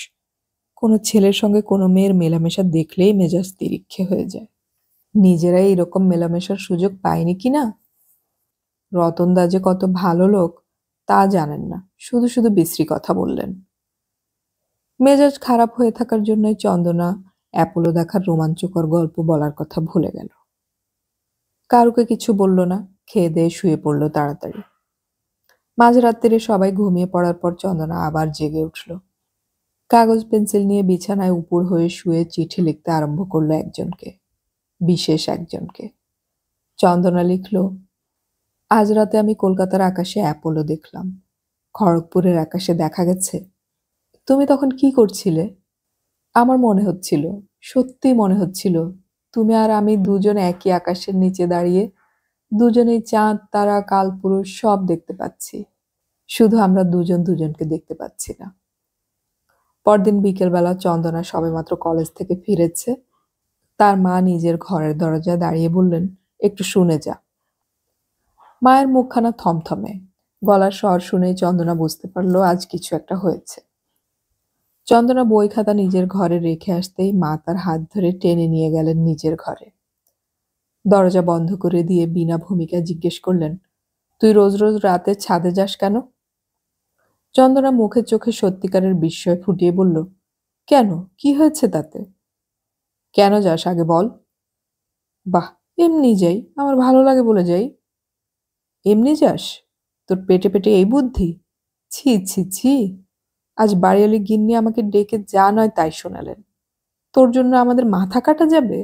S1: কোনো ছেলের সঙ্গে কোনো মেয়ের মেলামেশা দেখলেই মেজাজ তিরিক্ষে হয়ে যায়। নিজেরাই এরকম মেলামেশার সুযোগ পায়নি কিনা? রতনদা যে কত ভালো লোক তা জানেন না, শুধু শুধু বিশ্রী কথা বললেন। মেজাজ খারাপ হয়ে থাকার জন্যই চন্দনা অ্যাপোলো দেখার রোমাঞ্চকর গল্প বলার কথা ভুলে গেল। কারুকে কিছু বলল না, খেয়ে দিয়ে শুয়ে পড়ল তাড়াতাড়ি। মাঝরাত্রিরে সবাই ঘুমিয়ে পড়ার পর চন্দনা আবার জেগে উঠল। কাগজ পেন্সিল নিয়ে বিছানায় উপুড় হয়ে শুয়ে চিঠি লিখতে আরম্ভ করলো একজনকে, বিশেষ একজনকে। চন্দনা লিখল, আজ রাতে আমি কলকাতার আকাশে অ্যাপোলো দেখলাম। খড়গপুরের আকাশে দেখা গেছে। তুমি তখন কি করছিলে? আমার মনে হচ্ছিল, সত্যি মনে হচ্ছিল, তুমি আর আমি দুজন একই আকাশের নিচে দাঁড়িয়ে দুজনেই চাঁদ তারা কালপুরুষ সব দেখতে পাচ্ছি, শুধু আমরা দুজন দুজনকে দেখতে পাচ্ছি না। পরদিন বিকেলবেলা চন্দনা সবেমাত্র কলেজ থেকে ফিরেছে। তার মা নিজের ঘরের দরজায় দাঁড়িয়ে বললেন, একটু শুনে যা। মায়ের মুখখানা থমথমে, গলার স্বর শুনেই চন্দনা বুঝতে পারলো আজ কিছু একটা হয়েছে। চন্দনা বই খাতা নিজের ঘরে রেখে আসতেই মা তার হাত ধরে টেনে নিয়ে গেলেন নিজের ঘরে। দরজা বন্ধ করে দিয়ে বিনা ভূমিকায় জিজ্ঞেস করলেন, তুই রোজ রোজ রাতে ছাদে যাস কেন? চন্দনা মুখে চোখে সত্যিকারের বিস্ময় ফুটিয়ে বলল, কেন, কি হয়েছে তাতে? কেন যাস আগে বল। বাহ, এমনি যাই, আমার ভালো লাগে বলে যাই। এমনি যাস? তোর পেটে পেটে এই বুদ্ধি? ছি ছি ছি। আজ বাড়িওয়ালি গিন্নি আমাকে ডেকে যা নয় তাই শোনালেন। তোর জন্য আমাদের মাথা কাটা যাবে?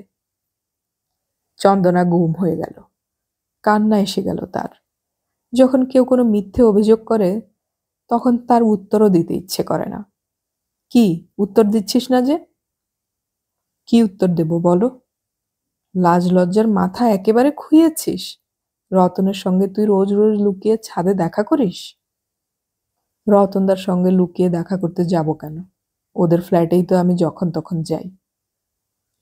S1: চন্দনা গুম হয়ে গেল। কান্না এসে গেল তার। যখন কেউ কোনো মিথ্যে অভিযোগ করে তখন তার উত্তরও দিতে ইচ্ছে করে না। কি উত্তর দিচ্ছিস না যে? কি উত্তর দেব বলো? লাজ লজ্জার মাথা একেবারে খুইয়েছিস? রতনের সঙ্গে তুই রোজ রোজ লুকিয়ে ছাদে দেখা করিস? রতনদার সঙ্গে লুকিয়ে দেখা করতে যাব কেন? ওদের ফ্ল্যাটেই তো আমি যখন তখন যাই।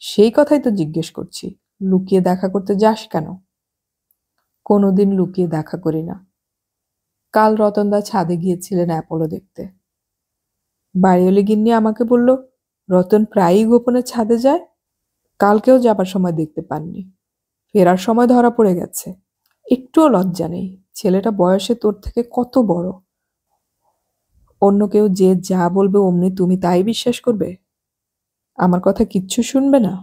S1: সেই কথাই তো জিজ্ঞেস করছি, লুকিয়ে দেখা করতে যাস কেন? কোনোদিন লুকিয়ে দেখা করি না। কাল রতনদা ছাদে গিয়েছিলেন অ্যাপোলো দেখতে। বাড়িওয়ালি গিন্নি আমাকে বলল, রতন প্রায়ই গোপনে ছাদে যায়। কালকেও যাবার সময় দেখতে পাননি, ফেরার সময় ধরা পড়ে গেছে। একটুও লজ্জা নেই। ছেলেটা বয়সে তোর থেকে কত বড়। অন্য কেউ যে যা বলবে অমনি তুমি তাই বিশ্বাস করবে? আমার কথা কিচ্ছু শুনবে না?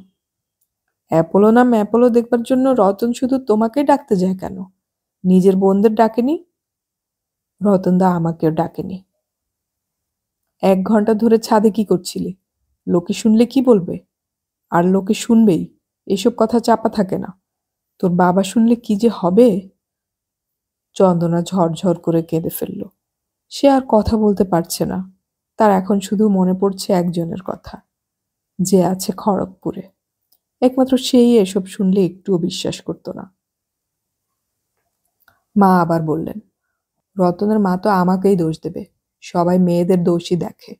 S1: অ্যাপোলো নাম অ্যাপোলো দেখবার জন্য রতন শুধু তোমাকেই ডাকতে যায় কেন? নিজের বোনদের ডাকেনি? রতনদা আমাকেও ডাকেনি। 1 ঘন্টা ধরে ছাদে কি করছিলে? লোকে শুনলে কি বলবে? আর লোকে শুনবেই, এসব কথা চাপা থাকে না। তোর বাবা শুনলে কি যে হবে? চন্দনা ঝরঝর করে কেঁদে ফেলল। সে আর কথা বলতে পারছে না। তার এখন শুধু মনে পড়ছে একজনের কথা, যে আছে খড়গপুরে। একমাত্র সেই এসব শুনলে একটুও বিশ্বাস করতো না। মা আবার বললেন, রতনের মা তো আমাকেই দোষ দেবে। সবাই মেয়েদের দোষই দেখে।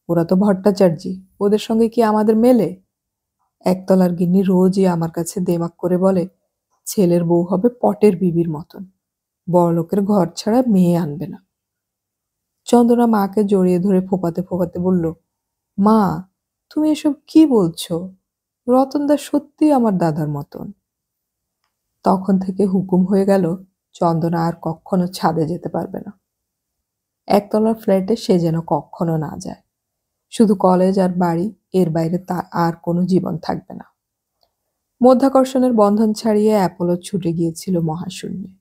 S1: ওরা তো ভট্টাচার্যি, ওদের সঙ্গে কি আমাদের মেলে? একতলার গিন্নি রোজই আমার কাছে দেমাক করে বলে, ছেলের বউ হবে পটের বিবির মতন, বড়লোকের ঘর ছাড়া মেয়ে আনবে না। চন্দনা মাকে জড়িয়ে ধরে ফোপাতে ফোপাতে বলল, মা তুমি এসব কি বলছো? রতনদা সত্যি আমার দাদার মতন। তখন থেকে হুকুম হয়ে গেল, চন্দনা আর কখনো ছাদে যেতে পারবে না। একতলার ফ্ল্যাটে সে যেন কখনো না যায়। শুধু কলেজ আর বাড়ি, এর বাইরে তার আর কোনো জীবন থাকবে না। মধ্যাকর্ষণের বন্ধন ছাড়িয়ে অ্যাপোলো ছুটে গিয়েছিল মহাশূন্যে।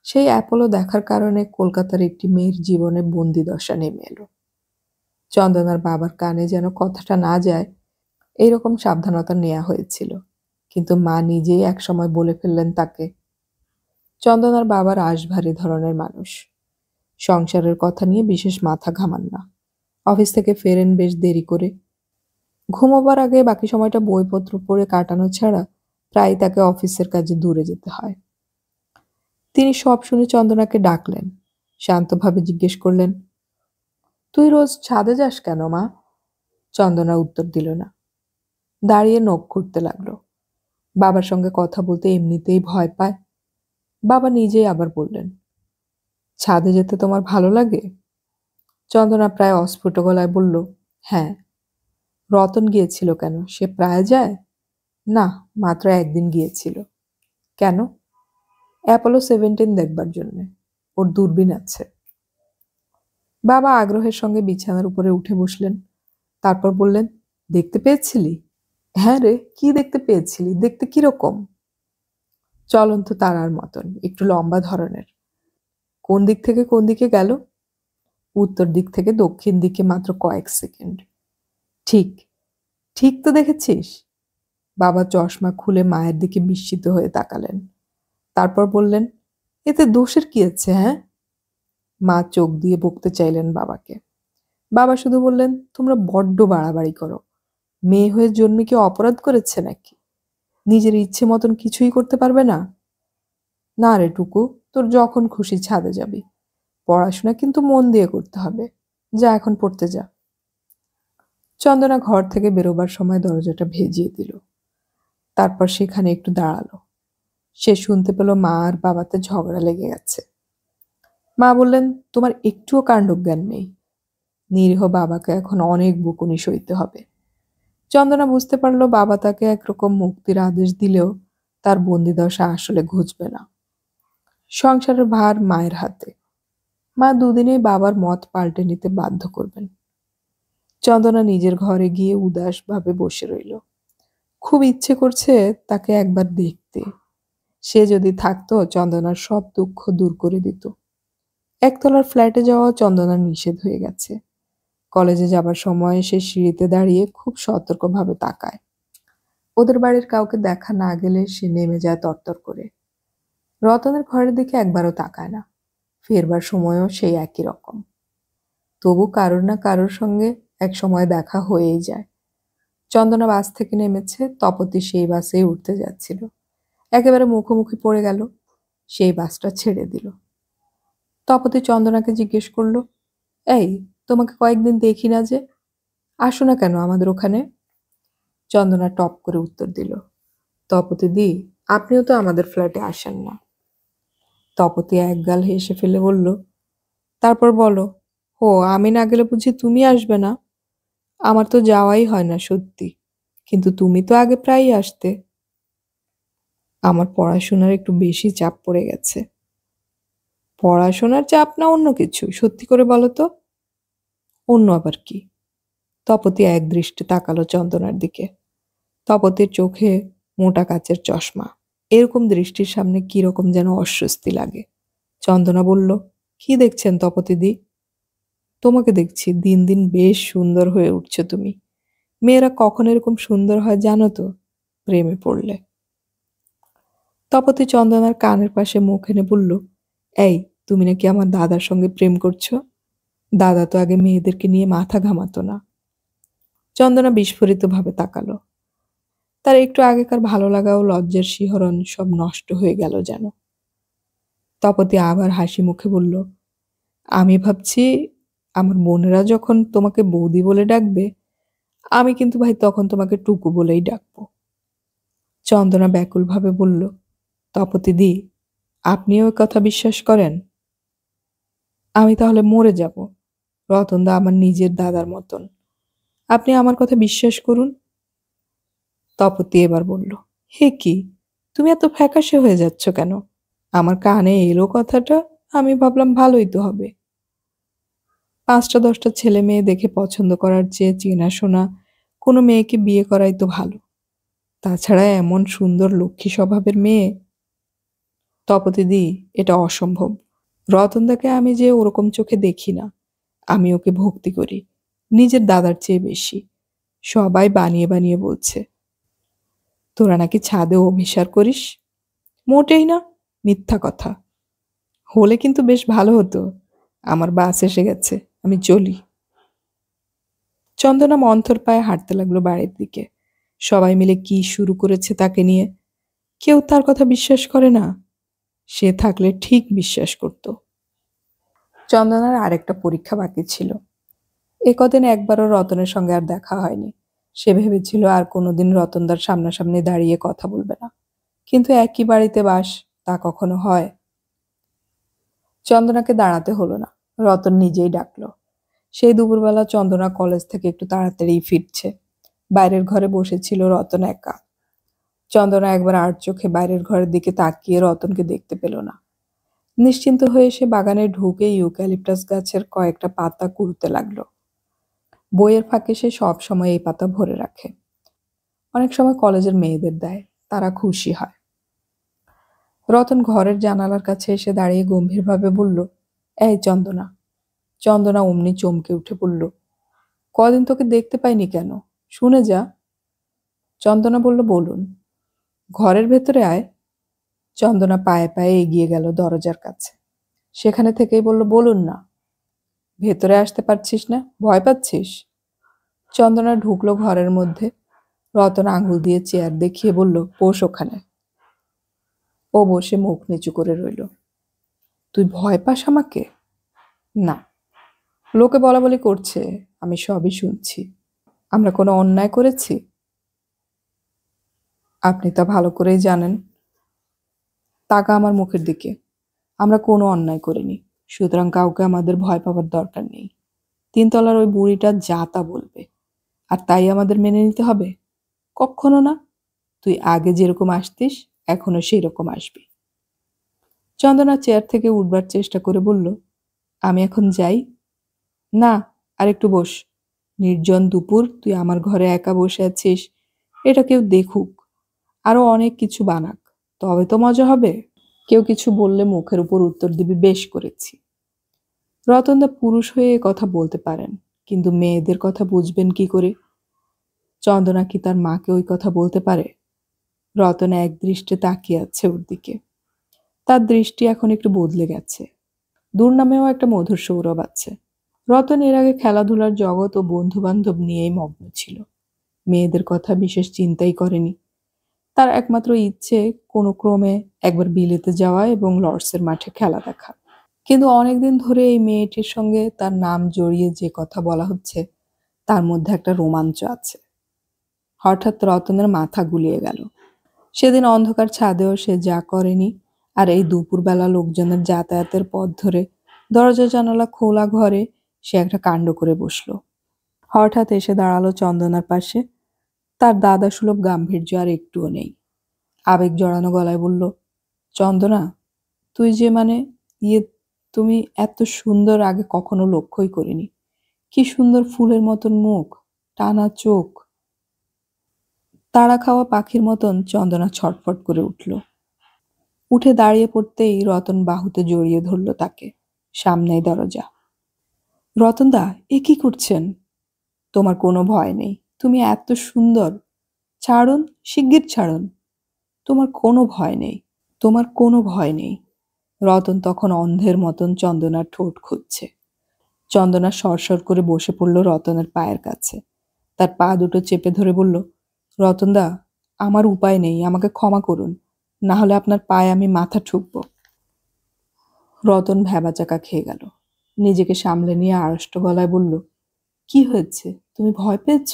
S1: সেই অ্যাপোলো দেখার কারণে কলকাতার একটি মেয়ের জীবনে বন্দিদশা নেমে এলো। চন্দনার বাবার কানে যেন কথাটা না যায়, এইরকম সাবধানতা নেওয়া হয়েছিল, কিন্তু মা নিজেই একসময় বলে ফেললেন তাকে। চন্দনার বাবা রাশভারী ধরনের মানুষ, সংসারের কথা নিয়ে বিশেষ মাথা ঘামান না। অফিস থেকে ফেরেন বেশ দেরি করে, ঘুমোবার আগে বাকি সময়টা বইপত্র পড়ে কাটানো ছাড়া প্রায় তাকে অফিসের কাজে দূরে যেতে হয়। তিনি সব শুনে চন্দনাকে ডাকলেন, শান্তভাবে জিজ্ঞেস করলেন, তুই রোজ ছাদে যাস কেন মা? চন্দনা উত্তর দিল না, দাঁড়িয়ে নখ খুঁড়তে লাগলো। বাবার সঙ্গে কথা বলতে এমনিতেই ভয় পায়। বাবা নিজেই আবার বললেন, ছাদে যেতে তোমার ভালো লাগে? চন্দনা প্রায় অস্ফুট গলায় বলল, হ্যাঁ। রতন গিয়েছিল কেন? সে প্রায় যায়? না, মাত্র একদিন গিয়েছিল। কেন? অ্যাপোলো 17 দেখবার জন্যে। ওর দূরবীন আছে। বাবা আগ্রহের সঙ্গে বিছানার উপরে উঠে বসলেন। তারপর বললেন, দেখতে পেয়েছিলি? হ্যাঁ রে, কি দেখতে পেয়েছিলি? দেখতে কিরকম? চলন্ত তারার মতন, একটু লম্বা ধরনের। কোন দিক থেকে কোন দিকে গেল? উত্তর দিক থেকে দক্ষিণ দিকে মাত্র কয়েক সেকেন্ড। ঠিক ঠিক তো দেখেছিস? বাবা চশমা খুলে মায়ের দিকে বিস্মিত হয়ে তাকালেন। তারপর বললেন, এতে দোষের কি আছে? হ্যাঁ? মা চোখ দিয়ে বকতে চাইলেন বাবাকে। বাবা শুধু বললেন, তোমরা বড্ড বাড়াবাড়ি করো। মেয়ে হয়ে জন্মে কি অপরাধ করেছে নাকি? নিজের ইচ্ছে মতন কিছুই করতে পারবে না? না রে টুকু, তোর যখন খুশি ছাদে যাবি। পড়াশোনা কিন্তু মন দিয়ে করতে হবে। যা, এখন পড়তে যা। চন্দনা ঘর থেকে বেরোবার সময় দরজাটা ভেজিয়ে দিল। তারপর সেখানে একটু দাঁড়ালো। সে শুনতে পেল মা আর বাবাতে ঝগড়া লেগে গেছে। মা বললেন, তোমার একটুও কাণ্ডজ্ঞান নেই। নিরীহ বাবাকে এখন অনেক বকুনি সইতে হবে। চন্দনা বুঝতে পারল বাবা তাকে একরকম মুক্তির আদেশ দিলেও তার বন্দিদশা আসলে ঘুচবে না। সংসারের ভার মায়ের হাতে। মা দুদিনেই বাবার মত পাল্টে নিতে বাধ্য করবেন। চন্দনা নিজের ঘরে গিয়ে উদাস ভাবে বসে রইল। খুব ইচ্ছে করছে তাকে একবার দেখতে। সে যদি থাকতো, চন্দনার সব দুঃখ দূর করে দিত। একতলার ফ্ল্যাটে যাওয়া চন্দনার নিষেধ হয়ে গেছে। কলেজে যাবার সময় সে সিঁড়িতে দাঁড়িয়ে খুব সতর্কভাবে তাকায়। ওদের বাড়ির কাউকে দেখা না গেলে সে নেমে যায় তরতর করে। রতনের ঘরের দিকে একবারও তাকায় না। ফেরবার সময়ও সেই একই রকম। তবু কারোর না কারোর সঙ্গে এক সময় দেখা হয়েই যায়। চন্দনা বাস থেকে নেমেছে, তপতি সেই বাসেই উঠতে যাচ্ছিল। একেবারে মুখোমুখি পড়ে গেল। সেই বাসটা ছেড়ে দিল। তপতি চন্দনাকে জিজ্ঞেস করলো, এই, তোমাকে কয়েকদিন দেখি না যে, আসো না কেন আমাদের ওখানে? চন্দনা টপ করে উত্তর দিল, তপতি দি, আপনিও তো আমাদের ফ্ল্যাটে আসেন না। তপতি একগাল হেসে ফেলে বলল, তারপর বলো, ও আমি না গেলে বুঝি তুমি আসবে না? আমার তো যাওয়াই হয় না সত্যি, কিন্তু তুমি তো আগে প্রায়ই আসতে। আমার পড়াশোনার একটু বেশি চাপ পড়ে গেছে। পড়াশোনার চাপ না অন্য কিছু? সত্যি করে বলো তো। অন্য আবার কি? তপতি এক দৃষ্টে তাকালো চন্দনার দিকে। তপতির চোখে মোটা কাচের চশমা। এরকম দৃষ্টির সামনে কিরকম যেন অস্বস্তি লাগে। চন্দনা বলল, কি দেখছেন তপতিদি? তোমাকে দেখছি, দিন দিন বেশ সুন্দর হয়ে উঠছো তুমি। মেয়েরা কখন এরকম সুন্দর হয় জানো তো? প্রেমে পড়লে। তপতি চন্দনার কানের পাশে মুখ এনে বলল, এই, তুমি নাকি আমার দাদার সঙ্গে প্রেম করছো? দাদা তো আগে মেয়েদেরকে নিয়ে মাথা ঘামাতো না। চন্দনা বিস্ফোরিতভাবে তাকালো। তার একটু আগেকার ভালো লাগা ও লজ্জার শিহরণ সব নষ্ট হয়ে গেল যেন। তপতি আবার হাসি মুখে বলল, আমি ভাবছি আমার বোনেরা যখন তোমাকে বৌদি বলে ডাকবে, আমি কিন্তু ভাই তখন তোমাকে টুকু বলেই ডাকবো। চন্দনা ব্যাকুলভাবে বলল, তপতি দি, আপনিও ওই কথা বিশ্বাস করেন? আমি তাহলে মরে যাব। রতনদা আমার নিজের দাদার মতন। আপনি আমার কথা বিশ্বাস করুন। তপতি এবার বলল, হে কি, তুমি এত ফ্যাকাশে হয়ে যাচ্ছ কেন? আমার কানে এলো কথাটা, আমি ভাবলাম ভালোই তো হবে। 5টা 10টা ছেলে মেয়ে দেখে পছন্দ করার চেয়ে চেনাশোনা কোনো মেয়েকে বিয়ে করাই তো ভালো। তাছাড়া এমন সুন্দর লক্ষ্মী স্বভাবের মেয়ে। তপতি দি, এটা অসম্ভব। রতনদাকে আমি যে ওরকম চোখে দেখি না। আমি ওকে ভক্তি করি, নিজের দাদার চেয়ে বেশি। সবাই বানিয়ে বানিয়ে বলছে। তোরা নাকি ছাদে অভিসার করিস। মোটেই না, মিথ্যা কথা। হলে কিন্তু বেশ ভালো হতো। আমার বাস এসে গেছে, আমি চলি। চন্দনা মন্থর পায়ে হাঁটতে লাগলো বাড়ির দিকে। সবাই মিলে কি শুরু করেছে তাকে নিয়ে। কেউ তার কথা বিশ্বাস করে না। সে থাকলে ঠিক বিশ্বাস করত। চন্দনার আরেকটা পরীক্ষা বাকি ছিল। এ কদিন একবারও রতনের সঙ্গে আর দেখা হয়নি। সে ভেবেছিল আর কোনোদিন রতনদার সামনাসামনি দাঁড়িয়ে কথা বলবে না, কিন্তু একই বাড়িতে বাস, তা কখনো হয়? চন্দনাকে দাঁড়াতে হলো না, রতন নিজেই ডাকলো। সেই দুপুরবেলা চন্দনা কলেজ থেকে একটু তাড়াতাড়ি ফিরছে। বাইরের ঘরে বসেছিল রতন একা। চন্দনা একবার আর চোখে বাইরের ঘরের দিকে তাকিয়ে রতনকে দেখতে পেল না। নিশ্চিন্ত হয়ে সে বাগানে ঢুকে ইউক্যালিপটাস গাছের কয়েকটা পাতা কুড়তে লাগলো। বইয়ের ফাঁকে সে সব সময় এই পাতা ভরে রাখে। অনেক সময় কলেজের মেয়েদের দেয়, তারা খুশি হয়। রতন ঘরের জানালার কাছে এসে দাঁড়িয়ে গম্ভীরভাবে বলল, এই চন্দনা। চন্দনা অমনি চমকে উঠে বলল, কদিন তোকে দেখতে পাইনি কেন? শুনে যা। চন্দনা বলল, বলুন। ঘরের ভেতরে আয়। চন্দনা পায়ে পায়ে এগিয়ে গেল দরজার কাছে। সেখানে থেকেই বলল, বলুন না। ভেতরে আসতে পারছিস না? ভয় পাচ্ছিস? চন্দনা ঢুকলো ঘরের মধ্যে। রতন আঙুল দিয়ে চেয়ার দেখিয়ে বলল, বস ওখানে। ও বসে মুখ নিচু করে রইল। তুই ভয় পাস আমাকে? না। লোকে বলা বলি করছে, আমি সবই শুনছি। আমরা কোনো অন্যায় করেছি? আপনি তা ভালো করেই জানেন। তাকা আমার মুখের দিকে। আমরা কোনো অন্যায় করিনি, সুতরাং কাউকে আমাদের ভয় পাবার দরকার নেই। তিনতলার ওই বুড়িটা যা তা বলবে, আর তাই আমাদের মেনে নিতে হবে? কখনো না। তুই আগে যেরকম আসতিস, এখনো সেই রকম আসবি। চন্দনা চেয়ার থেকে উঠবার চেষ্টা করে বলল, আমি এখন যাই? না, আর একটু বস। নির্জন দুপুর তুই আমার ঘরে একা বসে আছিস, এটা কেউ দেখুক, আরো অনেক কিছু বানাক, তবে তো মজা হবে। কেউ কিছু বললে মুখের উপর উত্তর দিবি, বেশ করেছি। রতনদা পুরুষ হয়ে এ কথা বলতে পারেন, কিন্তু মেয়েদের কথা বুঝবেন কি করে? চন্দনা কি তার মাকে ওই কথা বলতে পারে? রতন এক দৃষ্টে তাকিয়ে আছে ওর দিকে। তার দৃষ্টি এখন একটু বদলে গেছে। দুর্নামেও একটা মধুর সৌরভ আছে। রতন এর আগে খেলাধুলার জগৎ ও বন্ধু বান্ধব নিয়েই মগ্ন ছিল। মেয়েদের কথা বিশেষ চিন্তাই করেনি। তার একমাত্র ইচ্ছে কোনো ক্রমে একবার বিলেতে যাওয়া এবং লর্ডসের মাঠে খেলা দেখা। কিন্তু অনেকদিন ধরে এই মেয়েটির সঙ্গে তার নাম জড়িয়ে যে কথা বলা হচ্ছে, তার মধ্যে একটা রোমাঞ্চ আছে। হঠাৎ রতনের মাথা গুলিয়ে গেল। সেদিন অন্ধকার ছাদেও সে যা করেনি, আর এই দুপুরবেলা লোকজনের যাতায়াতের পথ ধরে দরজা জানালা খোলা ঘরে সে একটা কাণ্ড করে বসল। হঠাৎ এসে দাঁড়ালো চন্দনার পাশে। তার দাদা সুলভ গাম্ভীর্য আর একটুও নেই। আবেগ জড়ানো গলায় বলল, চন্দনা, তুই যে ইয়ে তুমি এত সুন্দর আগে কখনো লক্ষ্যই করিনি। কি সুন্দর ফুলের মতন মুখ, টানা চোখ। তাড়া খাওয়া পাখির মতন চন্দনা ছটফট করে উঠল। উঠে দাঁড়িয়ে পড়তেই রতন বাহুতে জড়িয়ে ধরল তাকে। সামনেই দরজা। রতনদা, এ কি করছেন? তোমার কোনো ভয় নেই, তুমি এত সুন্দর। ছাড়ুন, শিগগির ছাড়ুন। তোমার কোনো ভয় নেই, তোমার কোনো ভয় নেই। রতন তখন অন্ধের মতন চন্দনার ঠোঁট খুঁজছে। চন্দনা সরসর করে বসে পড়ল রতনের পায়ের কাছে। তার পা দুটো চেপে ধরে বলল, রতনদা, আমার উপায় নেই, আমাকে ক্ষমা করুন, না হলে আপনার পায়ে আমি মাথা ঠুকব। রতন ভ্যাবাচাকা খেয়ে গেল। নিজেকে সামলে নিয়ে আড়ষ্ট গলায় বলল, কি হয়েছে? তুমি ভয় পেয়েছ?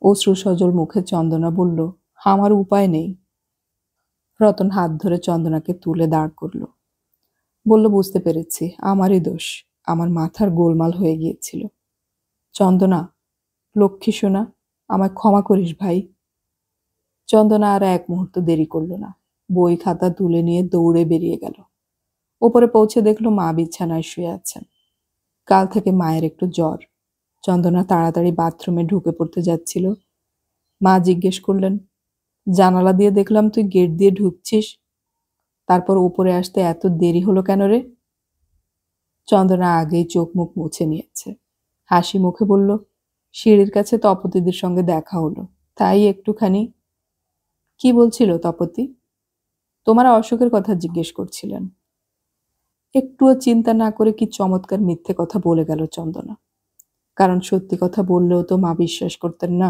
S1: অশ্রু সজল মুখে চন্দনা বলল, আমার উপায় নেই। রতন হাত ধরে চন্দনাকে তুলে দাঁড় করল। বলল, বুঝতে পেরেছি, আমারই দোষ, আমার মাথার গোলমাল হয়ে গিয়েছিল। চন্দনা, লক্ষ্মী সোনা, আমায় ক্ষমা করিস ভাই। চন্দনা আর এক মুহূর্ত দেরি করল না। বই খাতা তুলে নিয়ে দৌড়ে বেরিয়ে গেল। ওপরে পৌঁছে দেখলো মা বিছানায় শুয়ে আছেন। কাল থেকে মায়ের একটু জ্বর। চন্দনা তাড়াতাড়ি বাথরুমে ঢুকে পড়তে যাচ্ছিল। মা জিজ্ঞেস করলেন, জানালা দিয়ে দেখলাম তুই গেট দিয়ে ঢুকছিস, তারপর উপরে আসতে এত দেরি হলো কেন রে? চন্দনা আগেই চোখ মুখ মুছে নিয়েছে। হাসি মুখে বলল, সিঁড়ির কাছে তপতিদের সঙ্গে দেখা হলো, তাই একটুখানি। কি বলছিল তপতি? তোমার অসুখের কথা জিজ্ঞেস করছিলেন। একটুও চিন্তা না করে কি চমৎকার মিথ্যে কথা বলে গেল চন্দনা। কারণ সত্যি কথা বললেও তো মা বিশ্বাস করতেন না।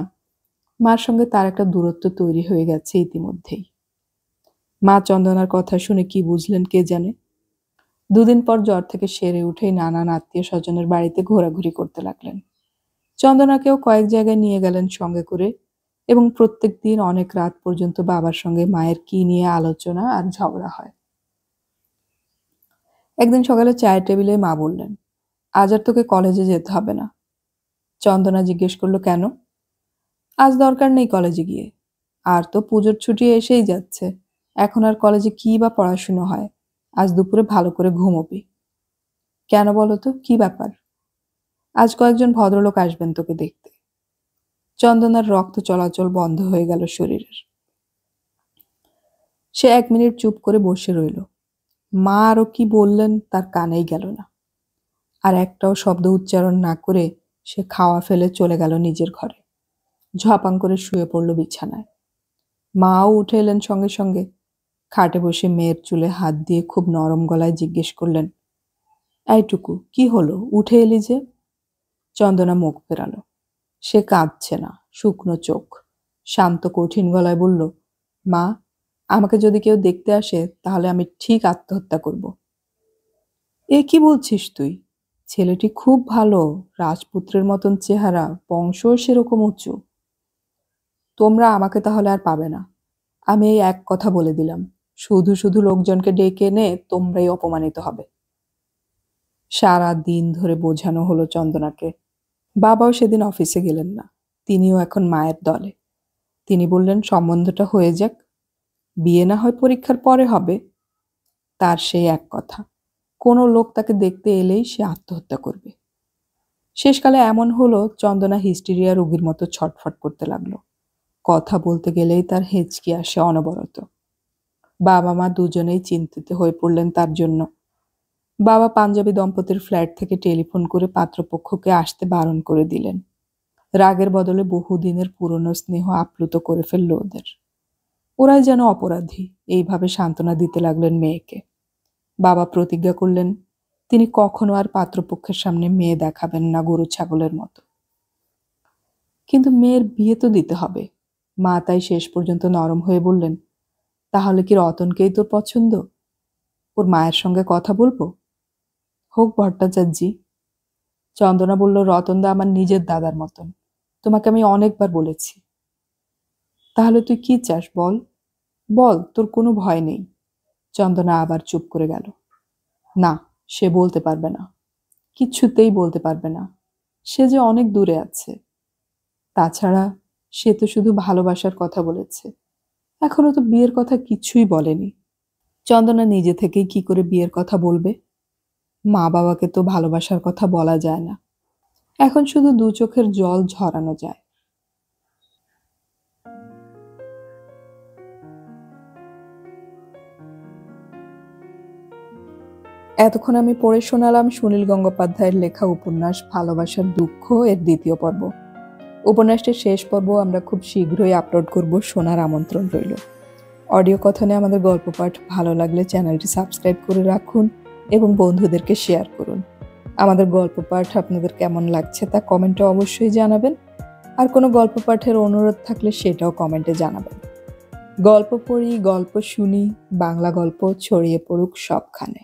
S1: মার সঙ্গে তার একটা দূরত্ব তৈরি হয়ে গেছে ইতিমধ্যেই। মা চন্দনার কথা শুনে কি বুঝলেন কে জানে। দুদিন পর জ্বর থেকে সেরে উঠেই নানান আত্মীয় স্বজনের বাড়িতে ঘোরাঘুরি করতে লাগলেন। চন্দনাকেও কয়েক জায়গায় নিয়ে গেলেন সঙ্গে করে, এবং প্রত্যেক দিন অনেক রাত পর্যন্ত বাবার সঙ্গে মায়ের কি নিয়ে আলোচনা আর ঝগড়া হয়। একদিন সকালে চায়ের টেবিলে মা বললেন, আজ আর তোকে কলেজে যেতে হবে না। চন্দনা জিজ্ঞেস করলো, কেন? আজ দরকার নেই কলেজে গিয়ে। আর তো পুজোর ছুটি এসেই যাচ্ছে, এখন আর কলেজে কি বা পড়াশুনো হয়। আজ দুপুরে ভালো করে ঘুমোবি। কেন বলো তো, কি ব্যাপার? আজ কয়েকজন ভদ্রলোক আসবেন তোকে দেখতে। চন্দনার রক্ত চলাচল বন্ধ হয়ে গেল শরীরের। সে 1 মিনিট চুপ করে বসে রইল। মা আরো কি বললেন তার কানেই গেল না। আর একটাও শব্দ উচ্চারণ না করে সে খাওয়া ফেলে চলে গেল নিজের ঘরে। ঝপাং করে শুয়ে পড়ল বিছানায়। মাও উঠে এলেন সঙ্গে সঙ্গে। খাটে বসে মেয়ের চুলে হাত দিয়ে খুব নরম গলায় জিজ্ঞেস করলেন, এইটুকু কি হলো, উঠে এলি যে? চন্দনা মুখ ফেরালো। সে কাঁদছে না, শুকনো চোখ। শান্ত কঠিন গলায় বলল, মা, আমাকে যদি কেউ দেখতে আসে তাহলে আমি ঠিক আত্মহত্যা করব। এ কি বলছিস তুই? ছেলেটি খুব ভালো, রাজপুত্রের মতন চেহারা, বংশও সেরকম উঁচু। তোমরা আমাকে তাহলে আর পাবে না। আমি এই এক কথা বলে দিলাম, শুধু শুধু লোকজনকে ডেকে এনে তোমরাই অপমানিত হবে। সারা দিন ধরে বোঝানো হলো চন্দনাকে। বাবাও সেদিন অফিসে গেলেন না। তিনিও এখন মায়ের দলে। তিনি বললেন, সম্বন্ধটা হয়ে যাক, বিয়ে না হয় পরীক্ষার পরে হবে। তার সেই এক কথা, কোনো লোক তাকে দেখতে এলেই সে আত্মহত্যা করবে। শেষকালে এমন হলো, চন্দনা হিস্টেরিয়া রোগীর মতো ছটফট করতে লাগলো। কথা বলতে গেলেই তার হেঁচকি আসে অনবরত। বাবা মা দুজনেই চিন্তিত হয়ে পড়লেন তার জন্য। বাবা পাঞ্জাবি দম্পতির ফ্ল্যাট থেকে টেলিফোন করে পাত্রপক্ষকে আসতে বারণ করে দিলেন। রাগের বদলে বহুদিনের পুরনো স্নেহ আপ্লুত করে ফেলল ওদের। ওরাই যেন অপরাধী, এইভাবে সান্ত্বনা দিতে লাগলেন মেয়েকে। বাবা প্রতিজ্ঞা করলেন, তিনি কখনো আর পাত্রপক্ষের সামনে মেয়ে দেখাবেন না গরু ছাগলের মতো। কিন্তু মেয়ের বিয়ে তো দিতে হবে। মা তাই শেষ পর্যন্ত নরম হয়ে বললেন, তাহলে কি রতনকেই তোর পছন্দ? ওর মায়ের সঙ্গে কথা বলবো? হোক ভট্টাচার্যি। চন্দনা বলল, রতনদা আমার নিজের দাদার মতন, তোমাকে আমি অনেকবার বলেছি। তাহলে তুই কি চাস বল, বল, তোর কোনো ভয় নেই। চন্দনা আবার চুপ করে গেল। না, সে বলতে পারবে না, কিছুতেই বলতে পারবে না। সে যে অনেক দূরে আছে। তাছাড়া সে তো শুধু ভালোবাসার কথা বলেছে, এখনো তো বিয়ের কথা কিছুই বলেনি। চন্দনা নিজে থেকেই কি করে বিয়ের কথা বলবে? মা বাবাকে তো ভালোবাসার কথা বলা যায় না, এখন শুধু দু চোখের জল ঝরানো যায়। এতক্ষণ আমি পড়ে শোনালাম সুনীল গঙ্গোপাধ্যায়ের লেখা উপন্যাস ভালোবাসার দুঃখ এর 2য় পর্ব। উপন্যাসটির শেষ পর্ব আমরা খুব শীঘ্রই আপলোড করব, শোনার আমন্ত্রণ রইল। অডিও কথনে আমাদের গল্প পাঠ ভালো লাগলে চ্যানেলটি সাবস্ক্রাইব করে রাখুন এবং বন্ধুদেরকে শেয়ার করুন। আমাদের গল্প পাঠ আপনাদের কেমন লাগছে তা কমেন্টে অবশ্যই জানাবেন। আর কোনো গল্প পাঠের অনুরোধ থাকলে সেটাও কমেন্টে জানাবেন। গল্প পড়ি, গল্প শুনি, বাংলা গল্প ছড়িয়ে পড়ুক সবখানে।